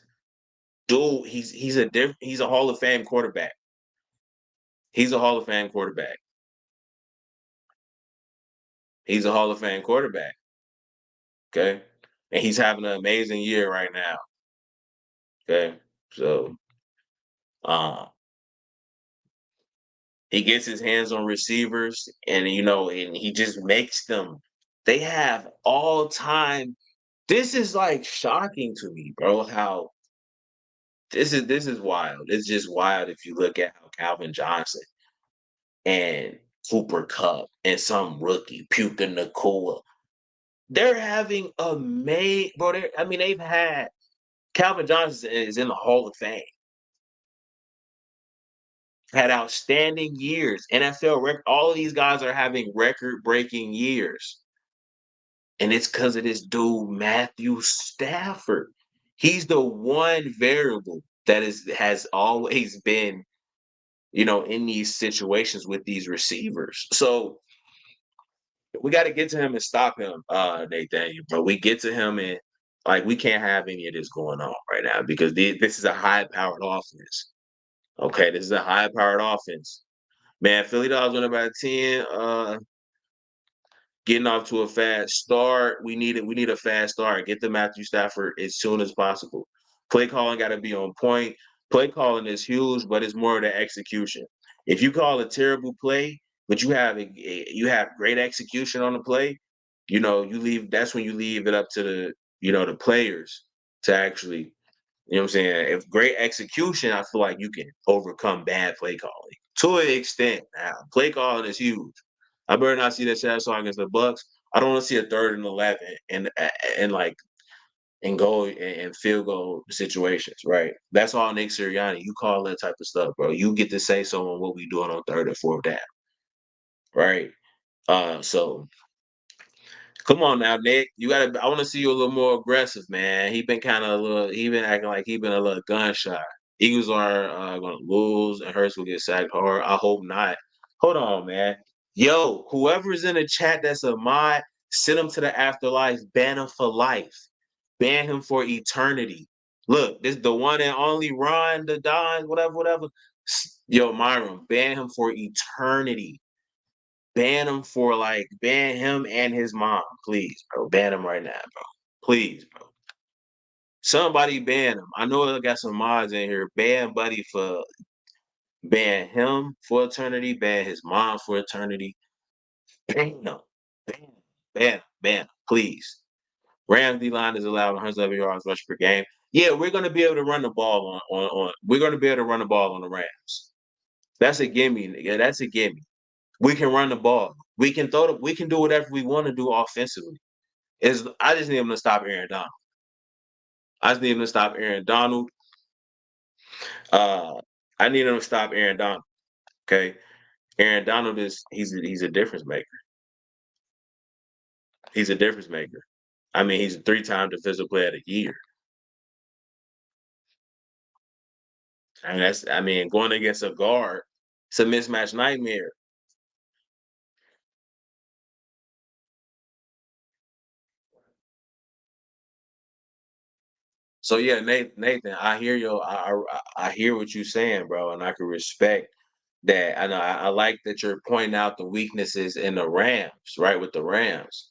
dude, he's a Hall of Fame quarterback. He's a Hall of Fame quarterback. He's a Hall of Fame quarterback. Okay. And he's having an amazing year right now. Okay. So uh he gets his hands on receivers and he just makes them they have all time. This is like shocking to me, bro, how this is wild. It's just wild if you look at how Calvin Johnson and Cooper Kupp and some rookie Puka Nucka. They're having bro. They've had Calvin Johnson is in the Hall of Fame. Had outstanding years, NFL record. All of these guys are having record-breaking years, and it's because of this dude Matthew Stafford. He's the one variable that has always been, in these situations with these receivers. So We got to get to him and stop him, Nathaniel, bro. We get to him and like we can't have any of this going on right now because this is a high-powered offense. Okay, this is a high-powered offense. Man, Philly Dogs went about 10. Getting off to a fast start. We need it. We need a fast start. Get the Matthew Stafford as soon as possible. Play calling got to be on point. Play calling is huge, but it's more of the execution. If you call a terrible play, but you have great execution on the play, you leave. That's when you leave it up to the players to actually. You know what I'm saying? If great execution, I feel like you can overcome bad play calling to an extent. Now, play calling is huge. I better not see that Chad song against the Bucks. I don't want to see a 3rd and 11 and like and goal and field goal situations, right? That's all Nick Sirianni. You call that type of stuff, bro. You get to say so on what we doing on 3rd and 4th down, right? So come on now, Nick. You gotta. I want to see you a little more aggressive, man. He been kind of a little. He been acting like he been a little gun shy. Eagles are going to lose, and Hurts will get sacked hard. I hope not. Hold on, man. Yo, whoever's in the chat that's a mod, send him to the afterlife. Ban him for life. Ban him for eternity. Look, this the one and only Ron the Don, whatever. Yo, Myron, ban him for eternity. Ban him and his mom, please, bro. Ban him right now, bro. Please, bro. Somebody ban him. I know I got some mods in here. Ban him for eternity. Ban his mom for eternity. Ban him. Ban him, please. Rams D line is allowed 111 yards rush per game. Yeah, we're gonna be able to run the ball on we're gonna be able to run the ball on the Rams. That's a gimme. Yeah, that's a gimme. We can run the ball. We can do whatever we want to do offensively. I just need him to stop Aaron Donald. I just need him to stop Aaron Donald. Uh, I need him to stop Aaron Donald. Okay, Aaron Donald he's a difference maker. He's a difference maker. I mean, he's a 3-time defensive player of the year. And going against a guard, it's a mismatch nightmare. So yeah, Nathan, I hear I hear what you're saying, bro, and I can respect that. I know I like that you're pointing out the weaknesses in the Rams, right? With the Rams,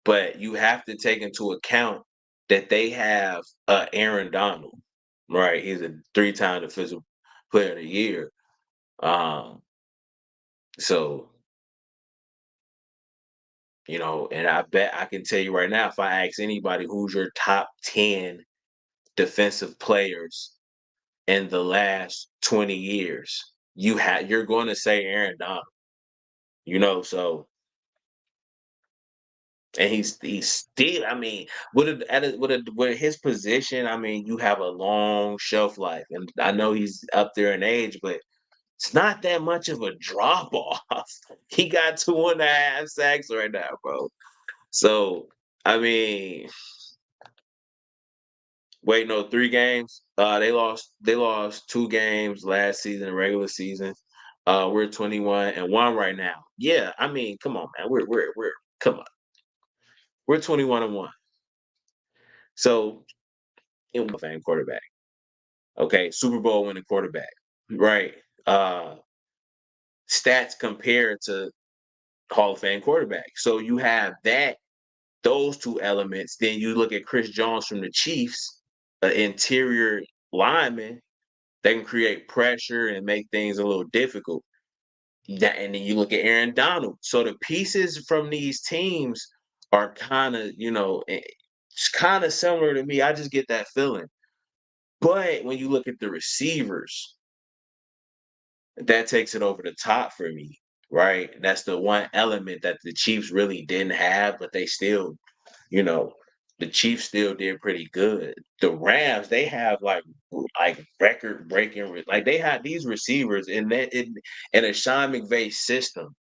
but you have to take into account that they have Aaron Donald, right? He's a 3-time defensive player of the year. Um, so and I bet I can tell you right now, if I ask anybody who's your top 10 defensive players in the last 20 years, you're going to say Aaron Donald. So and he's still. I mean, with his position, I mean, you have a long shelf life, and I know he's up there in age, but it's not that much of a drop off. He got 2.5 sacks right now, bro. So I mean, wait, no, 3 games. They lost 2 games last season, regular season. We're 21-1 right now. Yeah, I mean, come on, man. We're come on. We're 21-1. So in fan quarterback. Okay, Super Bowl winning quarterback. Right. Stats compared to Hall of Fame quarterback. So you have those 2 elements. Then you look at Chris Jones from the Chiefs, an interior lineman. They can create pressure and make things a little difficult. And then you look at Aaron Donald. So the pieces from these teams are kind of, it's kind of similar to me. I just get that feeling. But when you look at the receivers, that takes it over the top for me, right? That's the one element that the Chiefs really didn't have, but they still, you know, the Chiefs still did pretty good. The Rams, they have like record breaking, like they have these receivers in a Sean McVay system.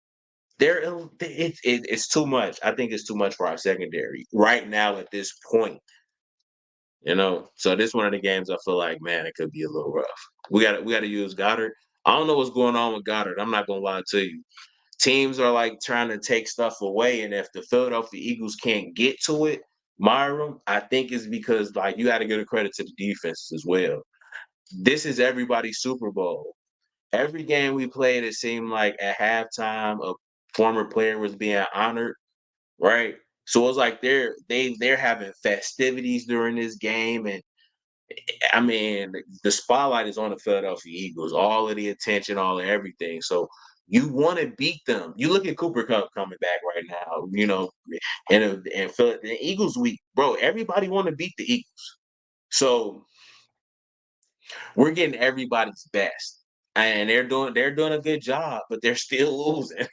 It's too much. I think it's too much for our secondary right now at this point. So this one of the games I feel like, man, it could be a little rough. We got to use Goddard. I don't know what's going on with Goddard. I'm not gonna lie to you. teams are like trying to take stuff away, and if the Philadelphia Eagles can't get to it, Myram, I think it's because like you got to give a credit to the defense as well. This is everybody's Super Bowl. Every game we played, it seemed like at halftime a former player was being honored, right? So it was like they're having festivities during this game, and I mean the spotlight is on the Philadelphia Eagles, all of the attention, all of everything. So you want to beat them. You look at Cooper Cup coming back right now, and the Eagles week, bro. Everybody want to beat the Eagles, so we're getting everybody's best. And they're doing a good job, but they're still losing.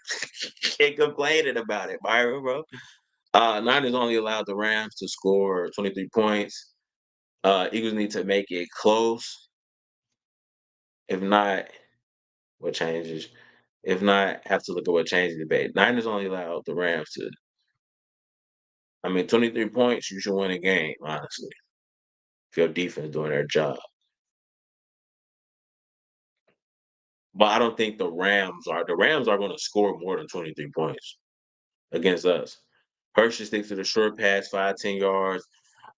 Can't complain about it, Byron, bro. Niners only allowed the Rams to score 23 points. Eagles need to make it close. If not, what changes? If not, have to look at what changes the debate. Niners only allowed the Rams to. I mean, 23 points, you should win a game, honestly. If your defense doing their job. But I don't think the Rams are. The Rams are going to score more than 23 points against us. Hurst should stick to the short pass, 5, 10 yards.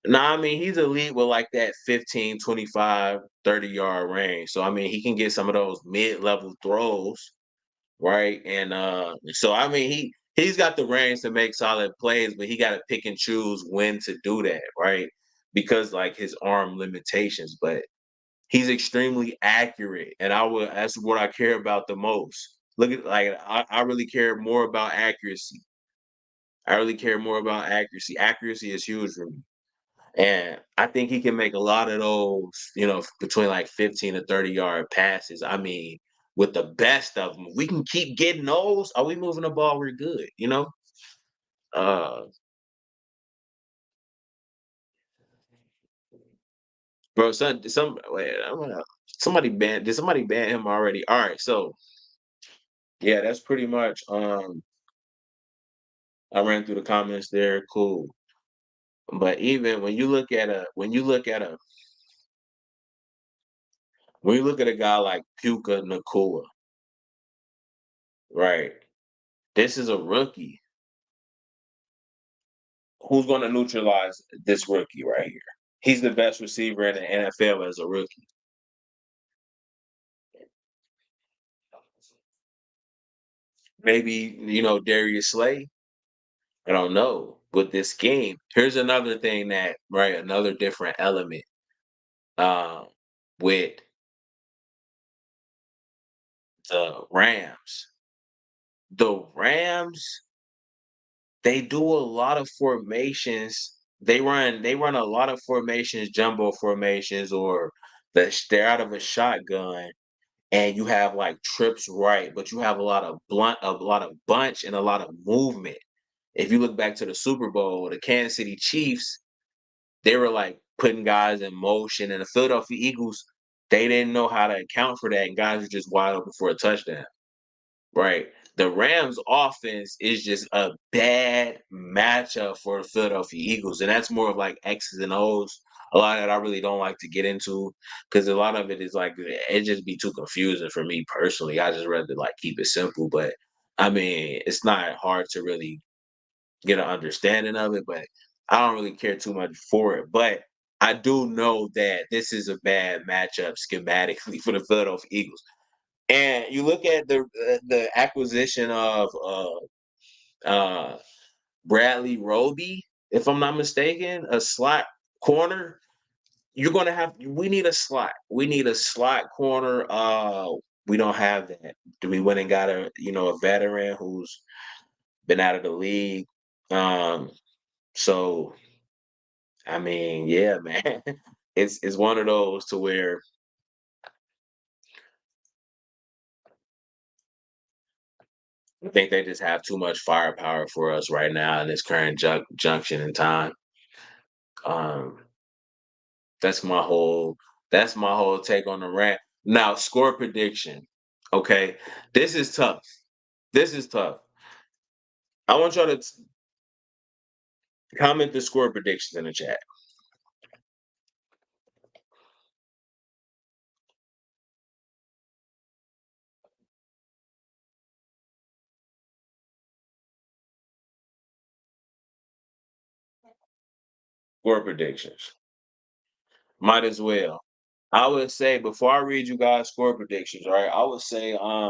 Nah, I mean, he's elite with like that 15, 25, 30-yard range. So, I mean, he can get some of those mid-level throws, right? And so, I mean, he's got the range to make solid plays, but he got to pick and choose when to do that, right? Because like his arm limitations, but he's extremely accurate, and that's what I care about the most. Look at like I really care more about accuracy. I really care more about accuracy. Accuracy is huge for me. And I think he can make a lot of those, between like 15 to 30-yard passes. I mean, with the best of them, we can keep getting those. Are we moving the ball? We're good. Uh, bro, wait, somebody ban did somebody ban him already? All right, so yeah, that's pretty much. I ran through the comments there. Cool, but even when you look at a guy like Puka Nakua, right? This is a rookie who's going to neutralize this rookie right here. He's the best receiver in the NFL as a rookie. Maybe Darius Slay. I don't know. With this game, here's another thing another different element um, with the Rams. The Rams, they do a lot of formations. They run a lot of formations, jumbo formations, or they're out of a shotgun, and you have like trips right, but you have a lot of bunch and a lot of movement. If you look back to the Super Bowl, the Kansas City Chiefs, they were like putting guys in motion, and the Philadelphia Eagles, they didn't know how to account for that, and guys were just wide open for a touchdown. Right. The Rams offense is just a bad matchup for the Philadelphia Eagles. And that's more of like X's and O's. A lot of that I really don't like to get into because a lot of it is like it just be too confusing for me personally. I just rather like keep it simple. But I mean, it's not hard to really get an understanding of it, but I don't really care too much for it. But I do know that this is a bad matchup schematically for the Philadelphia Eagles. And you look at the acquisition of uh, Bradley Roby, if I'm not mistaken, a slot corner. You're gonna have. We need a slot. We need a slot corner. We don't have that. Do we went and got a veteran who's been out of the league? Um, so I mean, yeah, man, it's one of those to where I think they just have too much firepower for us right now in this current junction in time. Um, that's my whole take on the rant. Now, score prediction. Okay, this is tough. This is tough. I want y'all to comment the score predictions in the chat. Score predictions. Might as well. I would say before I read you guys' score predictions, right? I would say, I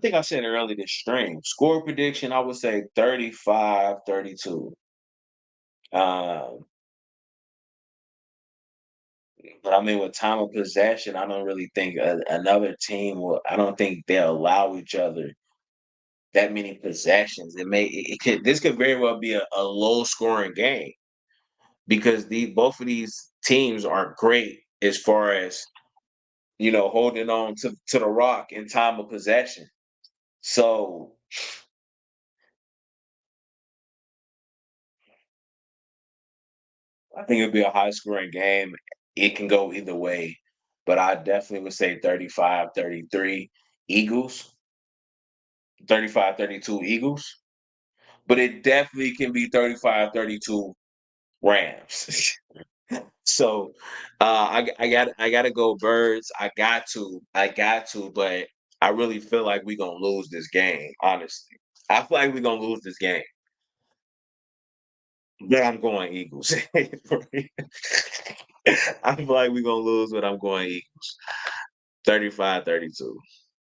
think I said it earlier this stream. Score prediction, I would say 35-32. Um, but I mean, with time of possession, I don't really think another team will. I don't think they'll allow each other that many possessions. It could this could very well be a low scoring game because the both of these teams are great as far as holding on to the rock in time of possession. So I think it'll be a high scoring game. It can go either way, but I definitely would say 35-33 Eagles, 35-32 Eagles, but it definitely can be 35-32 Rams. So I got to go Birds. I got to, but I really feel like we're gonna lose this game. Honestly, I feel like we're gonna lose this game. Yeah, I'm going Eagles. I feel like we're gonna lose, but I'm going Eagles. 35-32.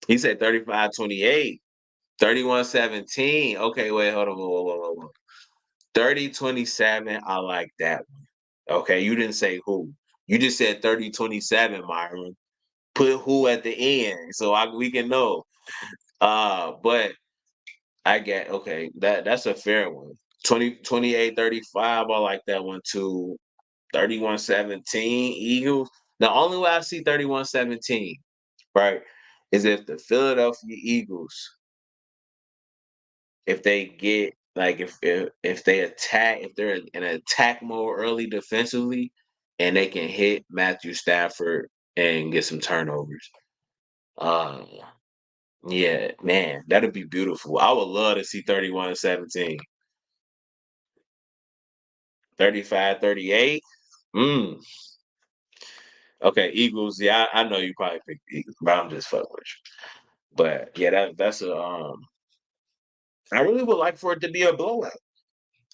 He said 35-28. 31-17. Okay, wait, hold on. Whoa. 30-27. I like that one. Okay, you didn't say who. You just said 30-27, Myron. Put who at the end so we can know. But I get okay, that's a fair one. 28-35. I like that one too. 31-17 Eagles. The only way I see 31-17, right, is if the Philadelphia Eagles, if they get like if they attack, if they're in attack mode early defensively, and they can hit Matthew Stafford and get some turnovers. Uh, yeah, man, that'd be beautiful. I would love to see 31-17. 35-38. Mm. Okay, Eagles. Yeah, I know you probably picked the Eagles, but I'm just fucking with you. But yeah, that's a I really would like for it to be a blowout.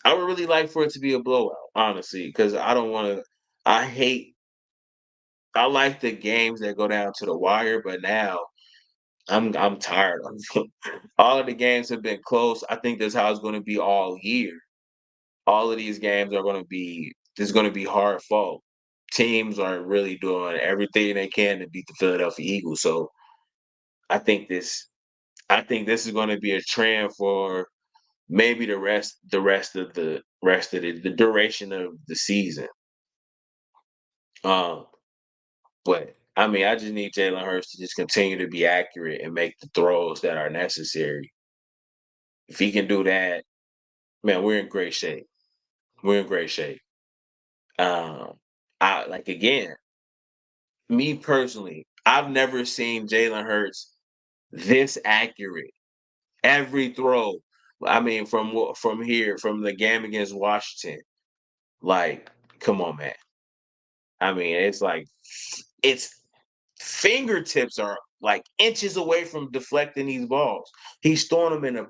I would really like for it to be a blowout, honestly, because I don't want to. I hate. I like the games that go down to the wire, but now I'm tired of them. All of the games have been close. I think that's how it's going to be all year. All of these games are going to be. There's going to be hard fought. Teams are really doing everything they can to beat the Philadelphia Eagles. So I think this. I think this is going to be a trend for maybe the duration of the season. Um, but I mean, I just need Jalen Hurts to just continue to be accurate and make the throws that are necessary. If he can do that, man, we're in great shape. We're in great shape. Um, I like again, me personally, I've never seen Jalen Hurts this accurate. Every throw. I mean, from here, from the game against Washington, like, come on, man. I mean, it's fingertips are like inches away from deflecting these balls. He's throwing them in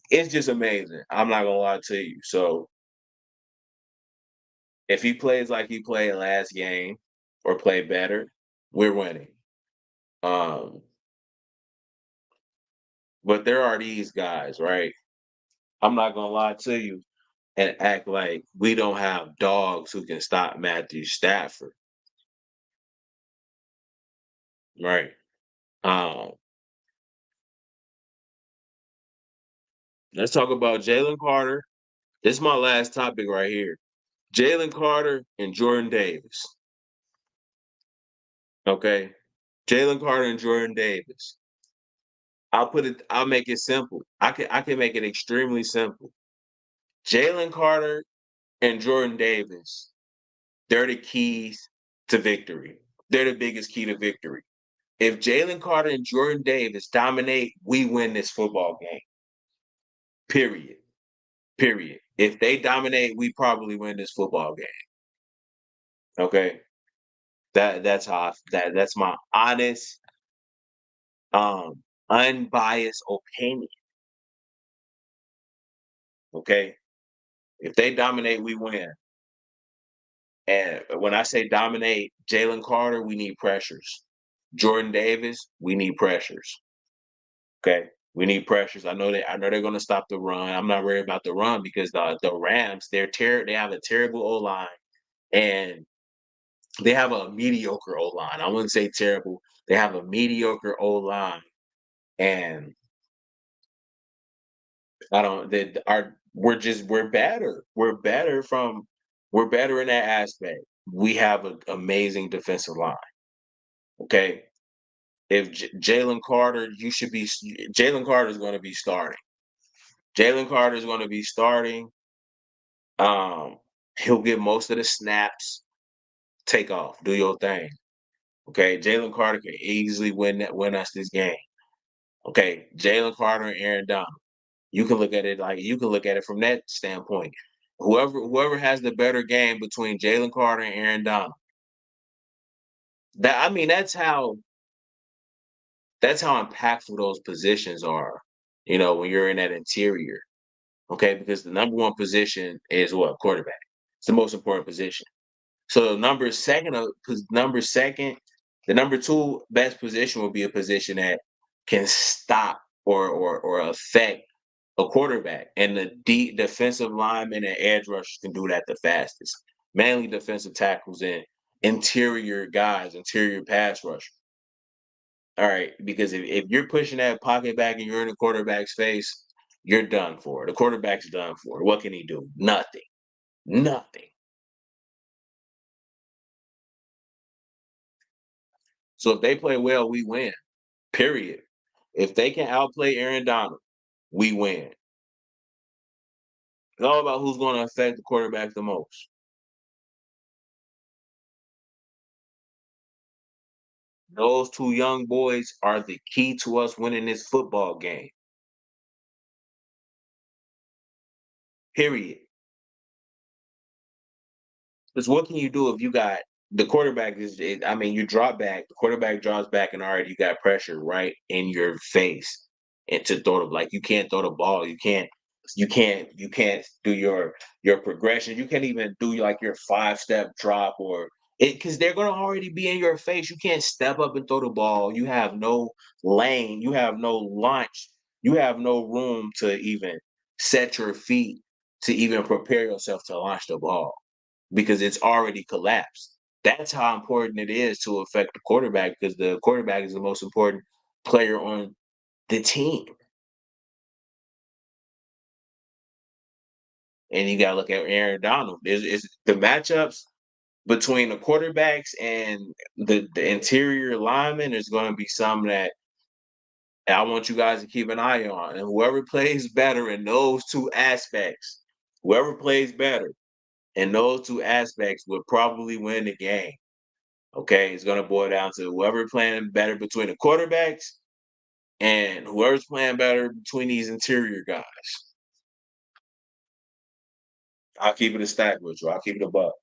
it's just amazing. I'm not gonna lie to you. So if he plays like he played last game or play better, we're winning. Um, but there are these guys, right? I'm not gonna lie to you and act like we don't have dogs who can stop Matthew Stafford, right? Um, let's talk about Jalen Carter. This is my last topic right here. Jalen Carter and Jordan Davis. Okay. Jalen Carter and Jordan Davis. I'll make it simple. I can make it extremely simple. Jalen Carter and Jordan Davis, they're the keys to victory. They're the biggest key to victory. If Jalen Carter and Jordan Davis dominate, we win this football game. Period. Period. If they dominate, we probably win this football game. Okay. That's my honest, unbiased opinion. Okay. If they dominate, we win. And when I say dominate, Jalen Carter, we need pressures. Jordan Davis, we need pressures. Okay. We need pressures. I know they're gonna stop the run. I'm not worried about the run because the Rams, they have a terrible O line and they have a mediocre O line. I wouldn't say terrible. They have a mediocre O line. And I don't they are we're better. We're better in that aspect. We have an amazing defensive line. Okay. If Jalen Carter, Jalen Carter is going to be starting. Jalen Carter is going to be starting. Um, he'll get most of the snaps. Take off, do your thing. Okay, Jalen Carter can easily win us this game. Okay, Jalen Carter and Aaron Donald. You can look at it from that standpoint. Whoever has the better game between Jalen Carter and Aaron Donald. That I mean, that's how impactful those positions are. You know, when you're in that interior. Okay, because the number one position is what? Quarterback. It's the most important position. So number second, the number two best position will be a position that can stop or affect a quarterback. And the deep defensive linemen and edge rushers can do that the fastest. Mainly defensive tackles and interior guys, interior pass rush. All right, because if you're pushing that pocket back and you're in the quarterback's face, you're done for. The quarterback's done for. What can he do? Nothing. Nothing. So if they play well, we win. Period. If they can outplay Aaron Donald, we win. It's all about who's going to affect the quarterback the most. Those two young boys are the key to us winning this football game. Period. Because what can you do if you got the quarterback I mean, you drop back, the quarterback drops back, and already you got pressure right in your face. And to throw the like you can't throw the ball. You can't do your progression. You can't even do like your 5-step drop or it because they're gonna already be in your face. You can't step up and throw the ball. You have no lane, you have no launch, you have no room to even set your feet to even prepare yourself to launch the ball because it's already collapsed. That's how important it is to affect the quarterback because the quarterback is the most important player on the team. And you got to look at Aaron Donald. Is the matchups between the quarterbacks and the interior linemen is going to be something that I want you guys to keep an eye on. And whoever plays better in those two aspects, whoever plays better in those two aspects would probably win the game. Okay, it's gonna boil down to whoever playing better between the quarterbacks and whoever's playing better between these interior guys. I'll keep it a stack with you. I'll keep it a buck.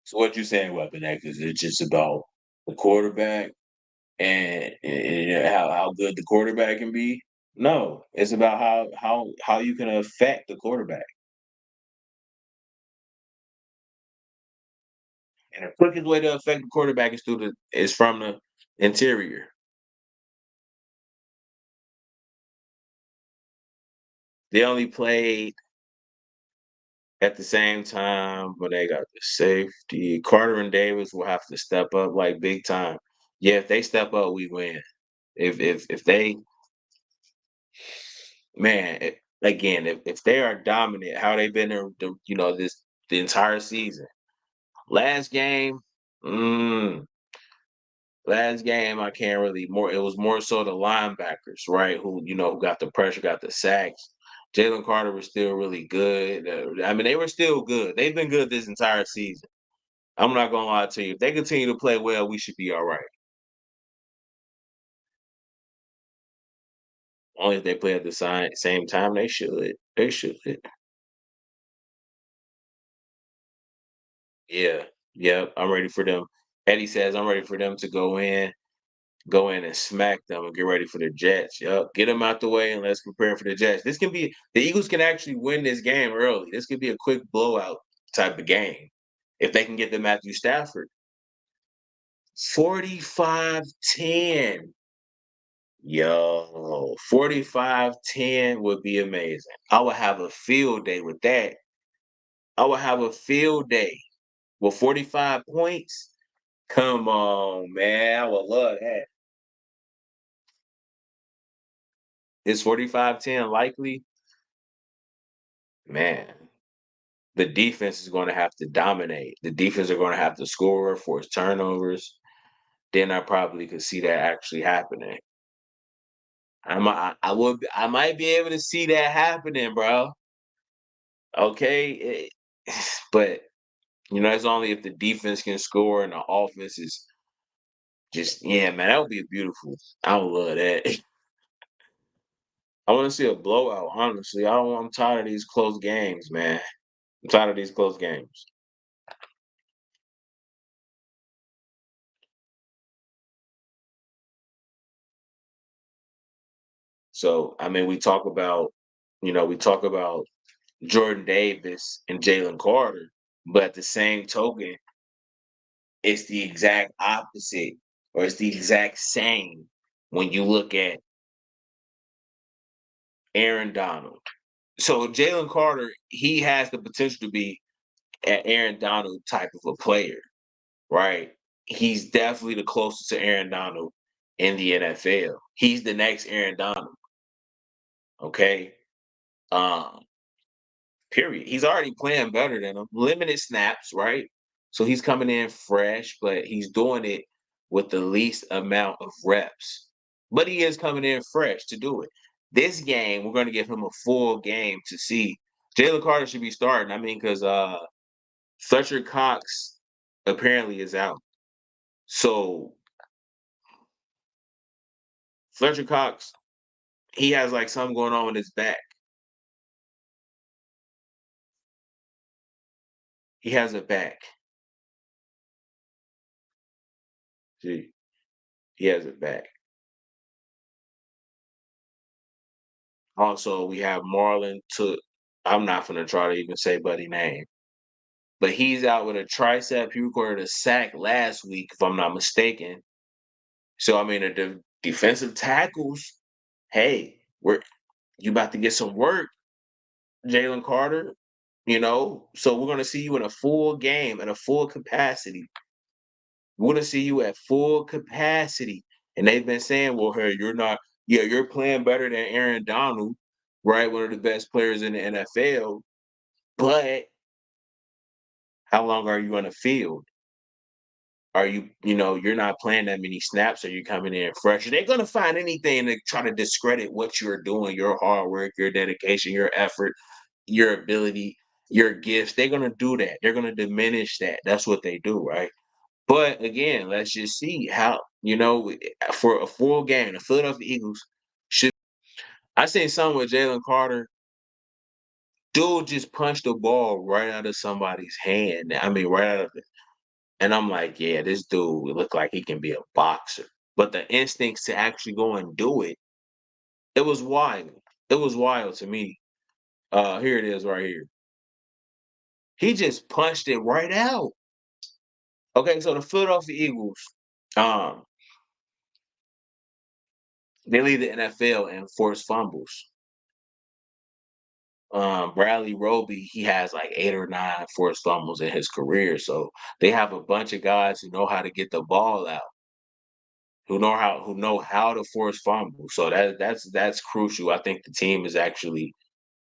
So what you saying, Weapon X? Is it just about the quarterback and how good the quarterback can be? No, it's about how you can affect the quarterback. And the quickest way to affect the quarterback is from the interior. They only played at the same time, but they got the safety. Carter and Davis will have to step up like big time. Yeah, if they step up, we win. If they man, if they are dominant, how they've been the entire season. Last game, mm, last game I can't really more. It was more so the linebackers, right? Who got the pressure, got the sacks. Jalen Carter was still really good. I mean, they were still good. They've been good this entire season. I'm not gonna lie to you. If they continue to play well, we should be all right. Only if they play at the same time, they should. They should. Yeah. Yep. I'm ready for them. Eddie says I'm ready for them to go in, go in and smack them and get ready for the Jets. Yup, get them out the way and let's prepare for the Jets. This can be the Eagles can actually win this game early. This could be a quick blowout type of game if they can get the Matthew Stafford. 45-10. Yo, 45-10 would be amazing. I would have a field day with that. I would have a field day with 45 points. Come on, man. I would love that. Is 45-10 likely? Man, the defense is going to have to dominate. The defense are going to have to score, force turnovers. Then I probably could see that actually happening. I might be able to see that happening, bro. Okay, but it's only if the defense can score and the offense is just man, that would be beautiful. I would love that. I want to see a blowout. Honestly, I'm tired of these close games, man. I'm tired of these close games. So, I mean, we talk about Jordan Davis and Jalen Carter, but at the same token, it's the exact opposite, or it's the exact same when you look at Aaron Donald. So Jalen Carter, he has the potential to be an Aaron Donald type of a player, right? He's definitely the closest to Aaron Donald in the NFL. He's the next Aaron Donald. Okay. Um, Period. He's already playing better than him. Limited snaps, right? So he's coming in fresh, but he's doing it with the least amount of reps. But he is coming in fresh to do it. This game, we're going to give him a full game to see. Jalen Carter should be starting. I mean, because Fletcher Cox apparently is out. So Fletcher Cox, he has like something going on with his back. He has a back. See, he has a back. Also, we have Marlon Took. I'm not gonna try to even say buddy name, but he's out with a tricep. He recorded a sack last week, if I'm not mistaken. So I mean, the defensive tackles. Hey, you about to get some work, Jalen Carter. So we're gonna see you in a full game at a full capacity. We're gonna see you at full capacity. And they've been saying, well, hey, you're playing better than Aaron Donald, right? One of the best players in the NFL. But how long are you on the field? You're not playing that many snaps, or you coming in fresh. They're gonna find anything to try to discredit what you're doing, your hard work, your dedication, your effort, your ability, your gifts. They're gonna do that. They're gonna diminish that. That's what they do, right? But again, let's just see how, for a full game, the Philadelphia Eagles should. I seen something with Jalen Carter. Dude just punched the ball right out of somebody's hand. I mean, right out of it. And I'm like, yeah, this dude look like he can be a boxer. But the instincts to actually go and do it, it was wild. It was wild to me. Here it is right here. He just punched it right out. Okay, so the Philadelphia Eagles, um, they lead the NFL in forced fumbles. Bradley Roby, he has like 8 or 9 forced fumbles in his career. So they have a bunch of guys who know how to get the ball out, who know how to force fumble. So that's crucial. I think the team is actually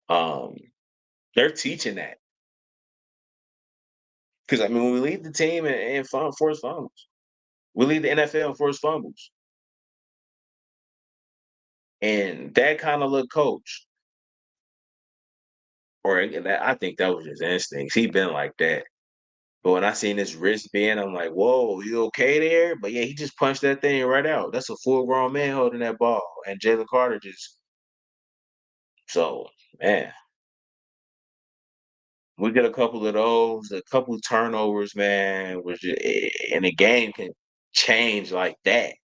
um they're teaching that, because I mean, when we lead the team in forced fumbles, we lead the NFL in forced fumbles, and that kind of look coach. I think that was his instincts. He been like that. But when I seen his wristband, I'm like, "Whoa, you okay there?" But yeah, he just punched that thing right out. That's a full grown man holding that ball, and Jalen Carter just so man. We get a couple of those, a couple turnovers, man, and the game can change like that.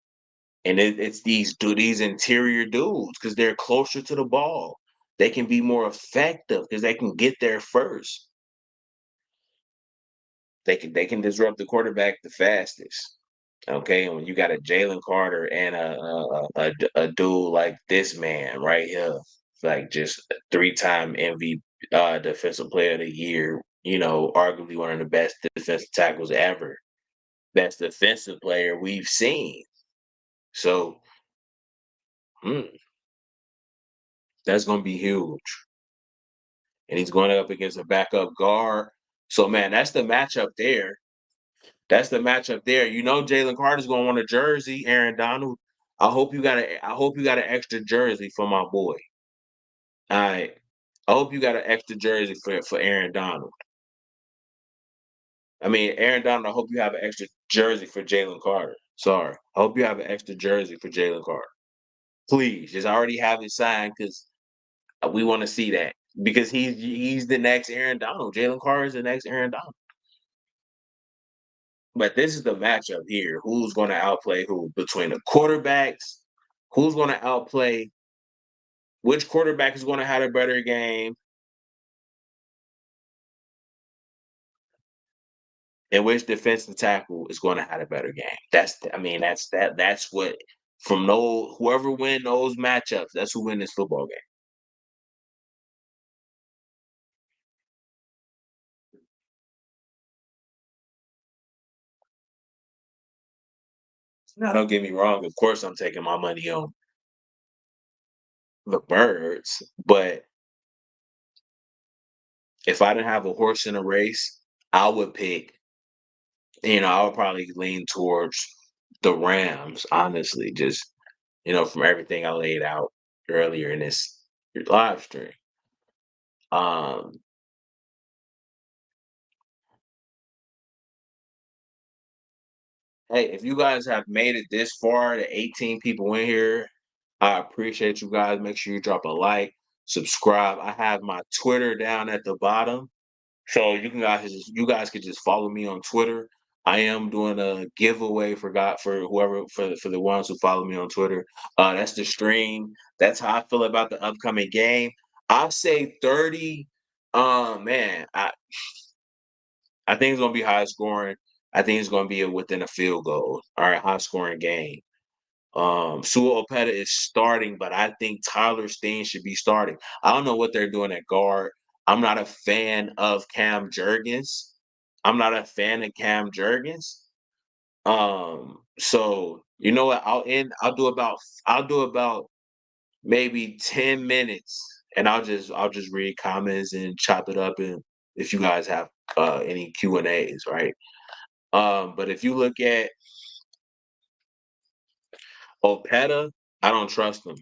And it's these interior dudes because they're closer to the ball. They can be more effective because they can get there first. They can disrupt the quarterback the fastest. Okay, and when you got a Jalen Carter and a dude like this man right here, like just a 3-time MVP, defensive player of the year, arguably one of the best defensive tackles ever, best defensive player we've seen. So, mm, that's gonna be huge. And he's going up against a backup guard. So, man, that's the matchup there. That's the matchup there. Jalen Carter's gonna want a jersey, Aaron Donald. I hope you got an extra jersey for my boy. All right. I hope you got an extra jersey for Aaron Donald. I mean, Aaron Donald, I hope you have an extra jersey for Jalen Carter. Sorry. I hope you have an extra jersey for Jalen Carter. Please, just already have it signed because we want to see that. Because he's the next Aaron Donald. Jalen Carter is the next Aaron Donald. But this is the matchup here. Who's going to outplay who between the quarterbacks? Who's going to outplay? Which quarterback is going to have a better game? And which defensive tackle is going to have a better game? That's what from whoever win those matchups. That's who win this football game. Now, don't get me wrong. Of course, I'm taking my money on the birds, but if I didn't have a horse in a race, I would pick. I would probably lean towards the Rams, honestly, just from everything I laid out earlier in this live stream. Um, hey, if you guys have made it this far, the 18 people in here, I appreciate you guys. Make sure you drop a like, subscribe. I have my Twitter down at the bottom. So you guys could just follow me on Twitter. I am doing a giveaway for whoever for the ones who follow me on Twitter. That's the stream. That's how I feel about the upcoming game. I'll say 30. Man, I think it's gonna be high scoring. I think it's gonna be within a field goal. All right, high scoring game. Sua Opeta is starting, but I think Tyler Steen should be starting. I don't know what they're doing at guard. I'm not a fan of Cam Jurgens. I'm not a fan of Cam Jurgens. So you know what? I'll do about maybe 10 minutes and I'll just read comments and chop it up and if you guys have any Q&As, right? But if you look at Opeta, I don't trust him.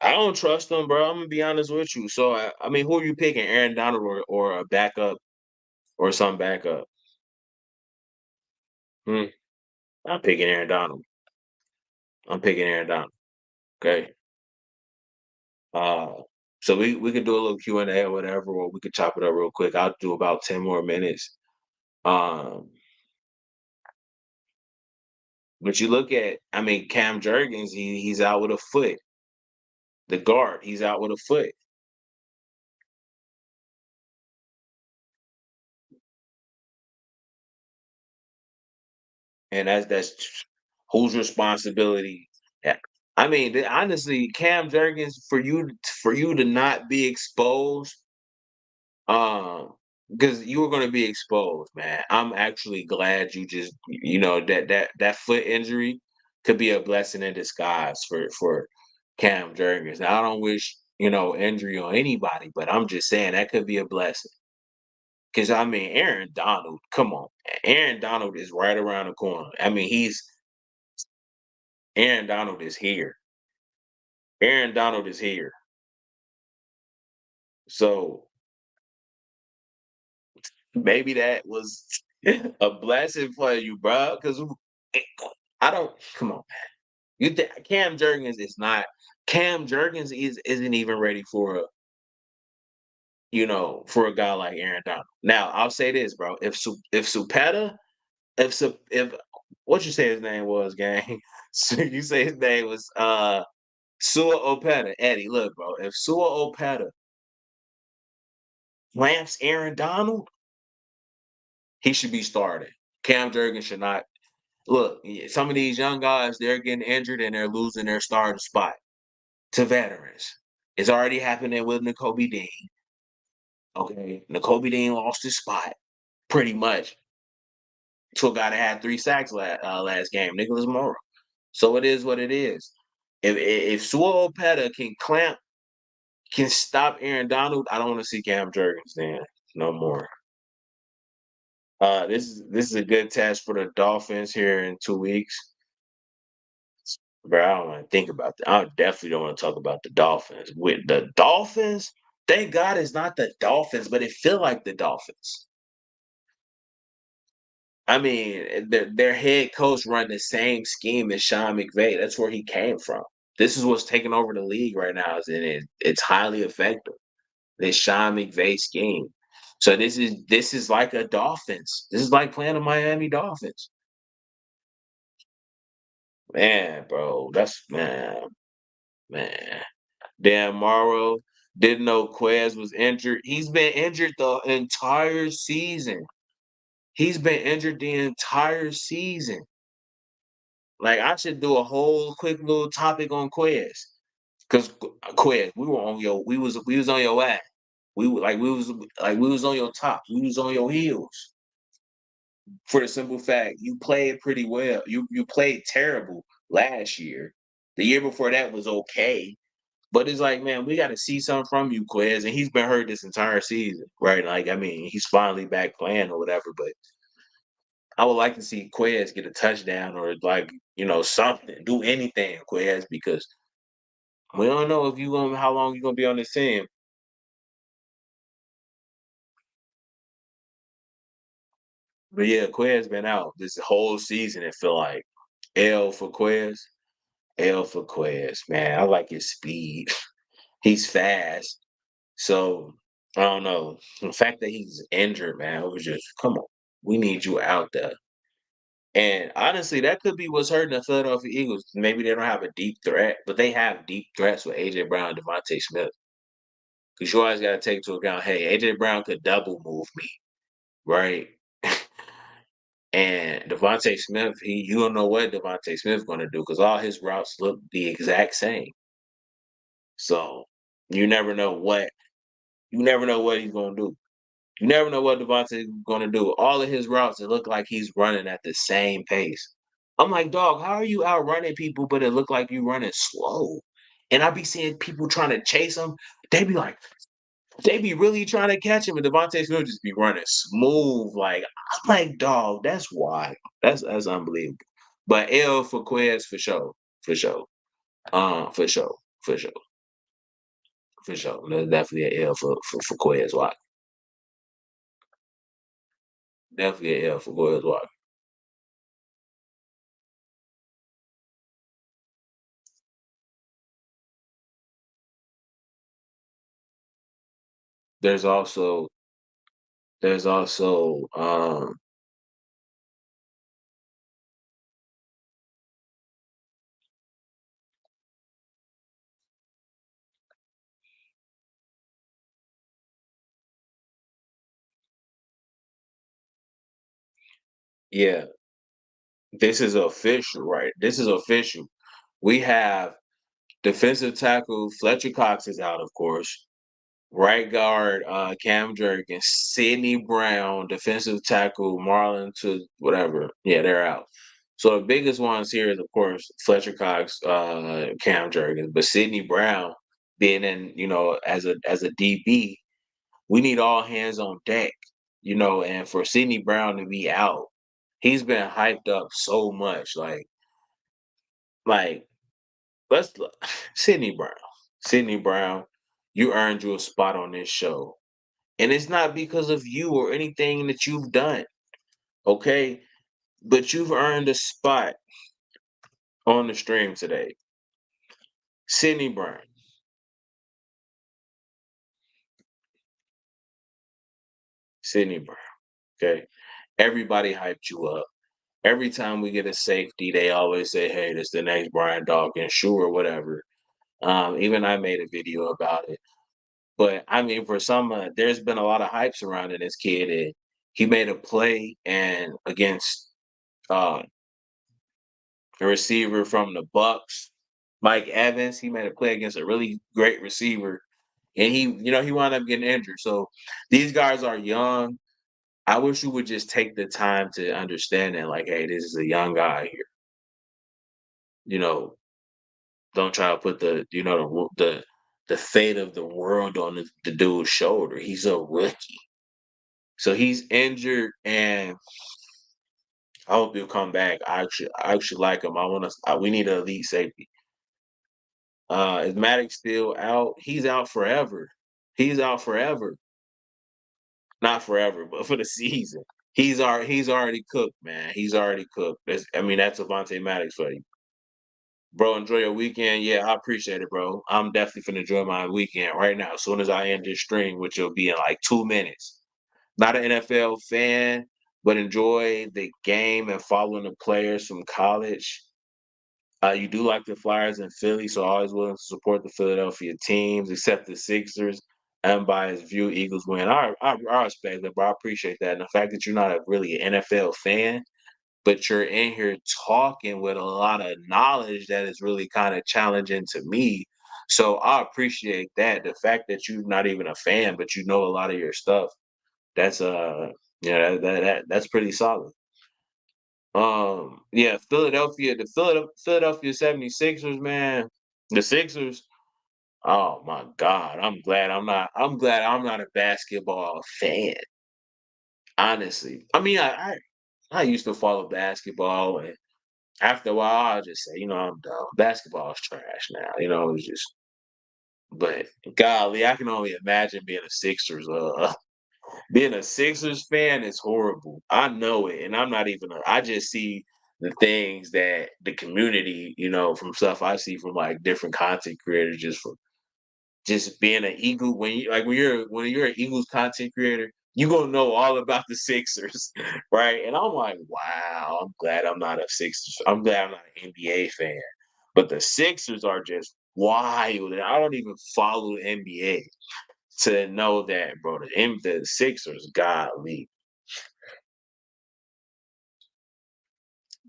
I don't trust them, bro. I'm gonna be honest with you. So I mean, who are you picking, Aaron Donald or a backup or some backup? Hmm. I'm picking Aaron Donald. I'm picking Aaron Donald. Okay. Uh, so we could do a little Q&A or whatever, or we could chop it up real quick. I'll do about 10 more minutes. Um, but you look at, I mean, Cam Jurgens, he's out with a foot. The guard, he's out with a foot. And that's whose responsibility. Yeah. I mean, honestly, Cam Jurgens, for you to not be exposed, um, because you were going to be exposed, man. I'm actually glad you just, that foot injury could be a blessing in disguise for Cam Jurgens. Now, I don't wish injury on anybody, but I'm just saying that could be a blessing. Because I mean, Aaron Donald, come on, Aaron Donald is right around the corner. I mean, Aaron Donald is here. Aaron Donald is here. So maybe that was a blessing for you, bro. Because I don't come on. Cam Jurgens is not Cam Jurgens isn't even ready for a guy like Aaron Donald. Now I'll say this, bro. If Supeta, if What you say his name was, gang? So you say his name was Sua Opeta. Eddie, look, bro. If Sua Opeta lamps Aaron Donald, he should be starting. Cam Jurgens should not. Look, some of these young guys, they're getting injured and they're losing their starting spot to veterans. It's already happening with Nakobe Dean. Okay, Nakobe Dean lost his spot pretty much to a guy that had 3 sacks last game, Nicholas Morrow. So it is what it is. If Sua Opeta can stop Aaron Donald, I don't want to see Cam Jurgens then no more. This is a good test for the Dolphins here in 2 weeks. Bro, I don't want to think about that. I definitely don't want to talk about the Dolphins. With the Dolphins, thank God it's not the Dolphins, but it feel like the Dolphins. I mean, their head coach run the same scheme as Sean McVay. That's where he came from. This is what's taking over the league right now, and it's highly effective. This Sean McVay scheme. So this is like a Dolphins. This is like playing the Miami Dolphins. Man, bro, that's man. Dan Morrow didn't know Quez was injured. He's been injured the entire season. He's been injured the entire season. Like I should do a whole quick little topic on Quez. Cause Quez, we was on your ass. We was on your top. We was on your heels. For the simple fact you played pretty well. You played terrible last year. The year before that was okay. But it's like, man, we got to see something from you, Quez. And he's been hurt this entire season, right? Like, I mean, he's finally back playing or whatever. But I would like to see Quez get a touchdown or like, something. Do anything, Quez, because we don't know if you gonna how long you're gonna be on this team. But yeah, Quez been out this whole season. It feel like L for Quez. L for Quez, man. I like his speed. He's fast. So I don't know. The fact that he's injured, man, it was just come on. We need you out there. And honestly, that could be what's hurting the Philadelphia Eagles. Maybe they don't have a deep threat, but they have deep threats with AJ Brown and Devontae Smith. Because you always got to take into account, hey, AJ Brown could double move me, right? And Devontae Smith, you don't know what Devontae Smith's going to do because all his routes look the exact same. So you never know what he's going to do. You never know what Devontae's gonna do. All of his routes, it look like he's running at the same pace. I'm like, dog, how are you outrunning people, but it look like you running slow? And I be seeing people trying to chase him. They be like, they be really trying to catch him, and Devontae Smith just be running smooth. Like I'm like, dog, that's why. That's unbelievable. But L for Quez for sure, for sure, for sure, for sure, for sure. There's definitely an L for Quez. Why? Definitely an L for Quez. Why? There's also there's also yeah, this is official, right? This is official. We have defensive tackle Fletcher Cox is out, of course. Right guard Cam Jurgens, Sidney Brown, defensive tackle Marlon to whatever. Yeah, they're out. So the biggest ones here is of course Fletcher Cox, Cam Jurgens, but Sidney Brown being in, as a DB, we need all hands on deck, and for Sidney Brown to be out, he's been hyped up so much. Like let's look. Sidney Brown. Sidney Brown, you earned you a spot on this show. And it's not because of you or anything that you've done. Okay? But you've earned a spot on the stream today. Sidney Brown. Sidney Brown. Okay. Everybody hyped you up. Every time we get a safety, they always say, "Hey, this the next Brian Dawkins, sure, whatever." Even I made a video about it. But I mean, for some, there's been a lot of hype surrounding this kid, and he made a play and against uh, a receiver from the Bucks, Mike Evans. He made a play against a really great receiver, and he wound up getting injured. So these guys are young. I wish you would just take the time to understand that, like, hey, this is a young guy here. You know, don't try to put the fate of the world on the dude's shoulder. He's a rookie. So he's injured, and I hope he'll come back. I actually like him. We need an elite safety. Is Maddox still out? He's out forever. He's out forever. Not forever, but for the season. He's already cooked, man. He's already cooked. That's Avante Maddox for you. Bro, enjoy your weekend. Yeah, I appreciate it, bro. I'm definitely finna enjoy my weekend right now. As soon as I end this stream, which will be in like 2 minutes. Not an NFL fan, but enjoy the game and following the players from college. You do like the Flyers in Philly, so always willing to support the Philadelphia teams, except the Sixers. Unbiased view, Eagles win. I respect that, bro. I appreciate that. And the fact that you're not really an NFL fan, but you're in here talking with a lot of knowledge that is really kind of challenging to me. So I appreciate that. The fact that you're not even a fan, but you know a lot of your stuff. That's that's pretty solid. Yeah, Philadelphia 76ers, man. The Sixers. Oh my God. I'm glad I'm not a basketball fan. Honestly. I used to follow basketball, and after a while I'll just say, I'm done. Basketball is trash now. It's just but golly, I can only imagine being a Sixers fan is horrible. I know it, and I'm not even. I just see the things that the community, from stuff I see from like different content creators, just being an Eagle. When you're an Eagles content creator, you gonna know all about the Sixers, right? And I'm like, wow, I'm glad I'm not a Sixers. I'm glad I'm not an NBA fan. But the Sixers are just wild, and I don't even follow the NBA to know that, bro. The Sixers, godly,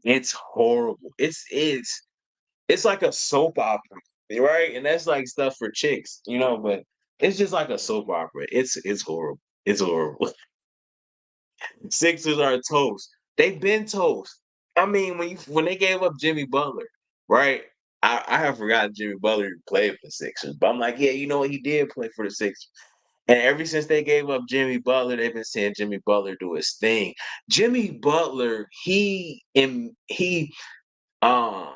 it's horrible. It's like a soap opera, right? And that's like stuff for chicks, But it's just like a soap opera. It's horrible. It's horrible. Sixers are toast. They've been toast. When they gave up Jimmy Butler, right? I have forgotten Jimmy Butler played for the Sixers, but I'm like, yeah, you know what? He did play for the Sixers. And ever since they gave up Jimmy Butler, they've been seeing Jimmy Butler do his thing. Jimmy Butler, um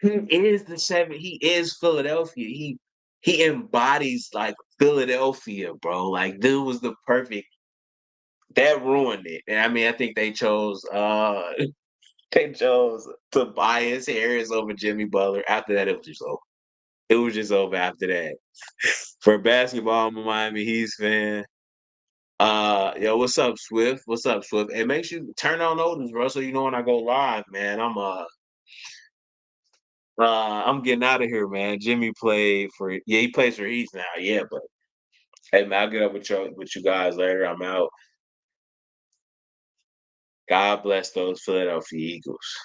he is the seven. He is Philadelphia. He embodies like Philadelphia, bro. Like dude was the perfect. That ruined it. And I think they chose Tobias Harris over Jimmy Butler. After that, it was just over. It was just over after that. For basketball, I'm a Miami Heat fan. Yo, what's up, Swift? What's up, Swift? And make sure you turn on notice, bro, so you know when I go live, man. I'm getting out of here, man. Jimmy played for he plays for Heat now, yeah, but hey man, I'll get up with you guys later. I'm out. God bless those Philadelphia Eagles.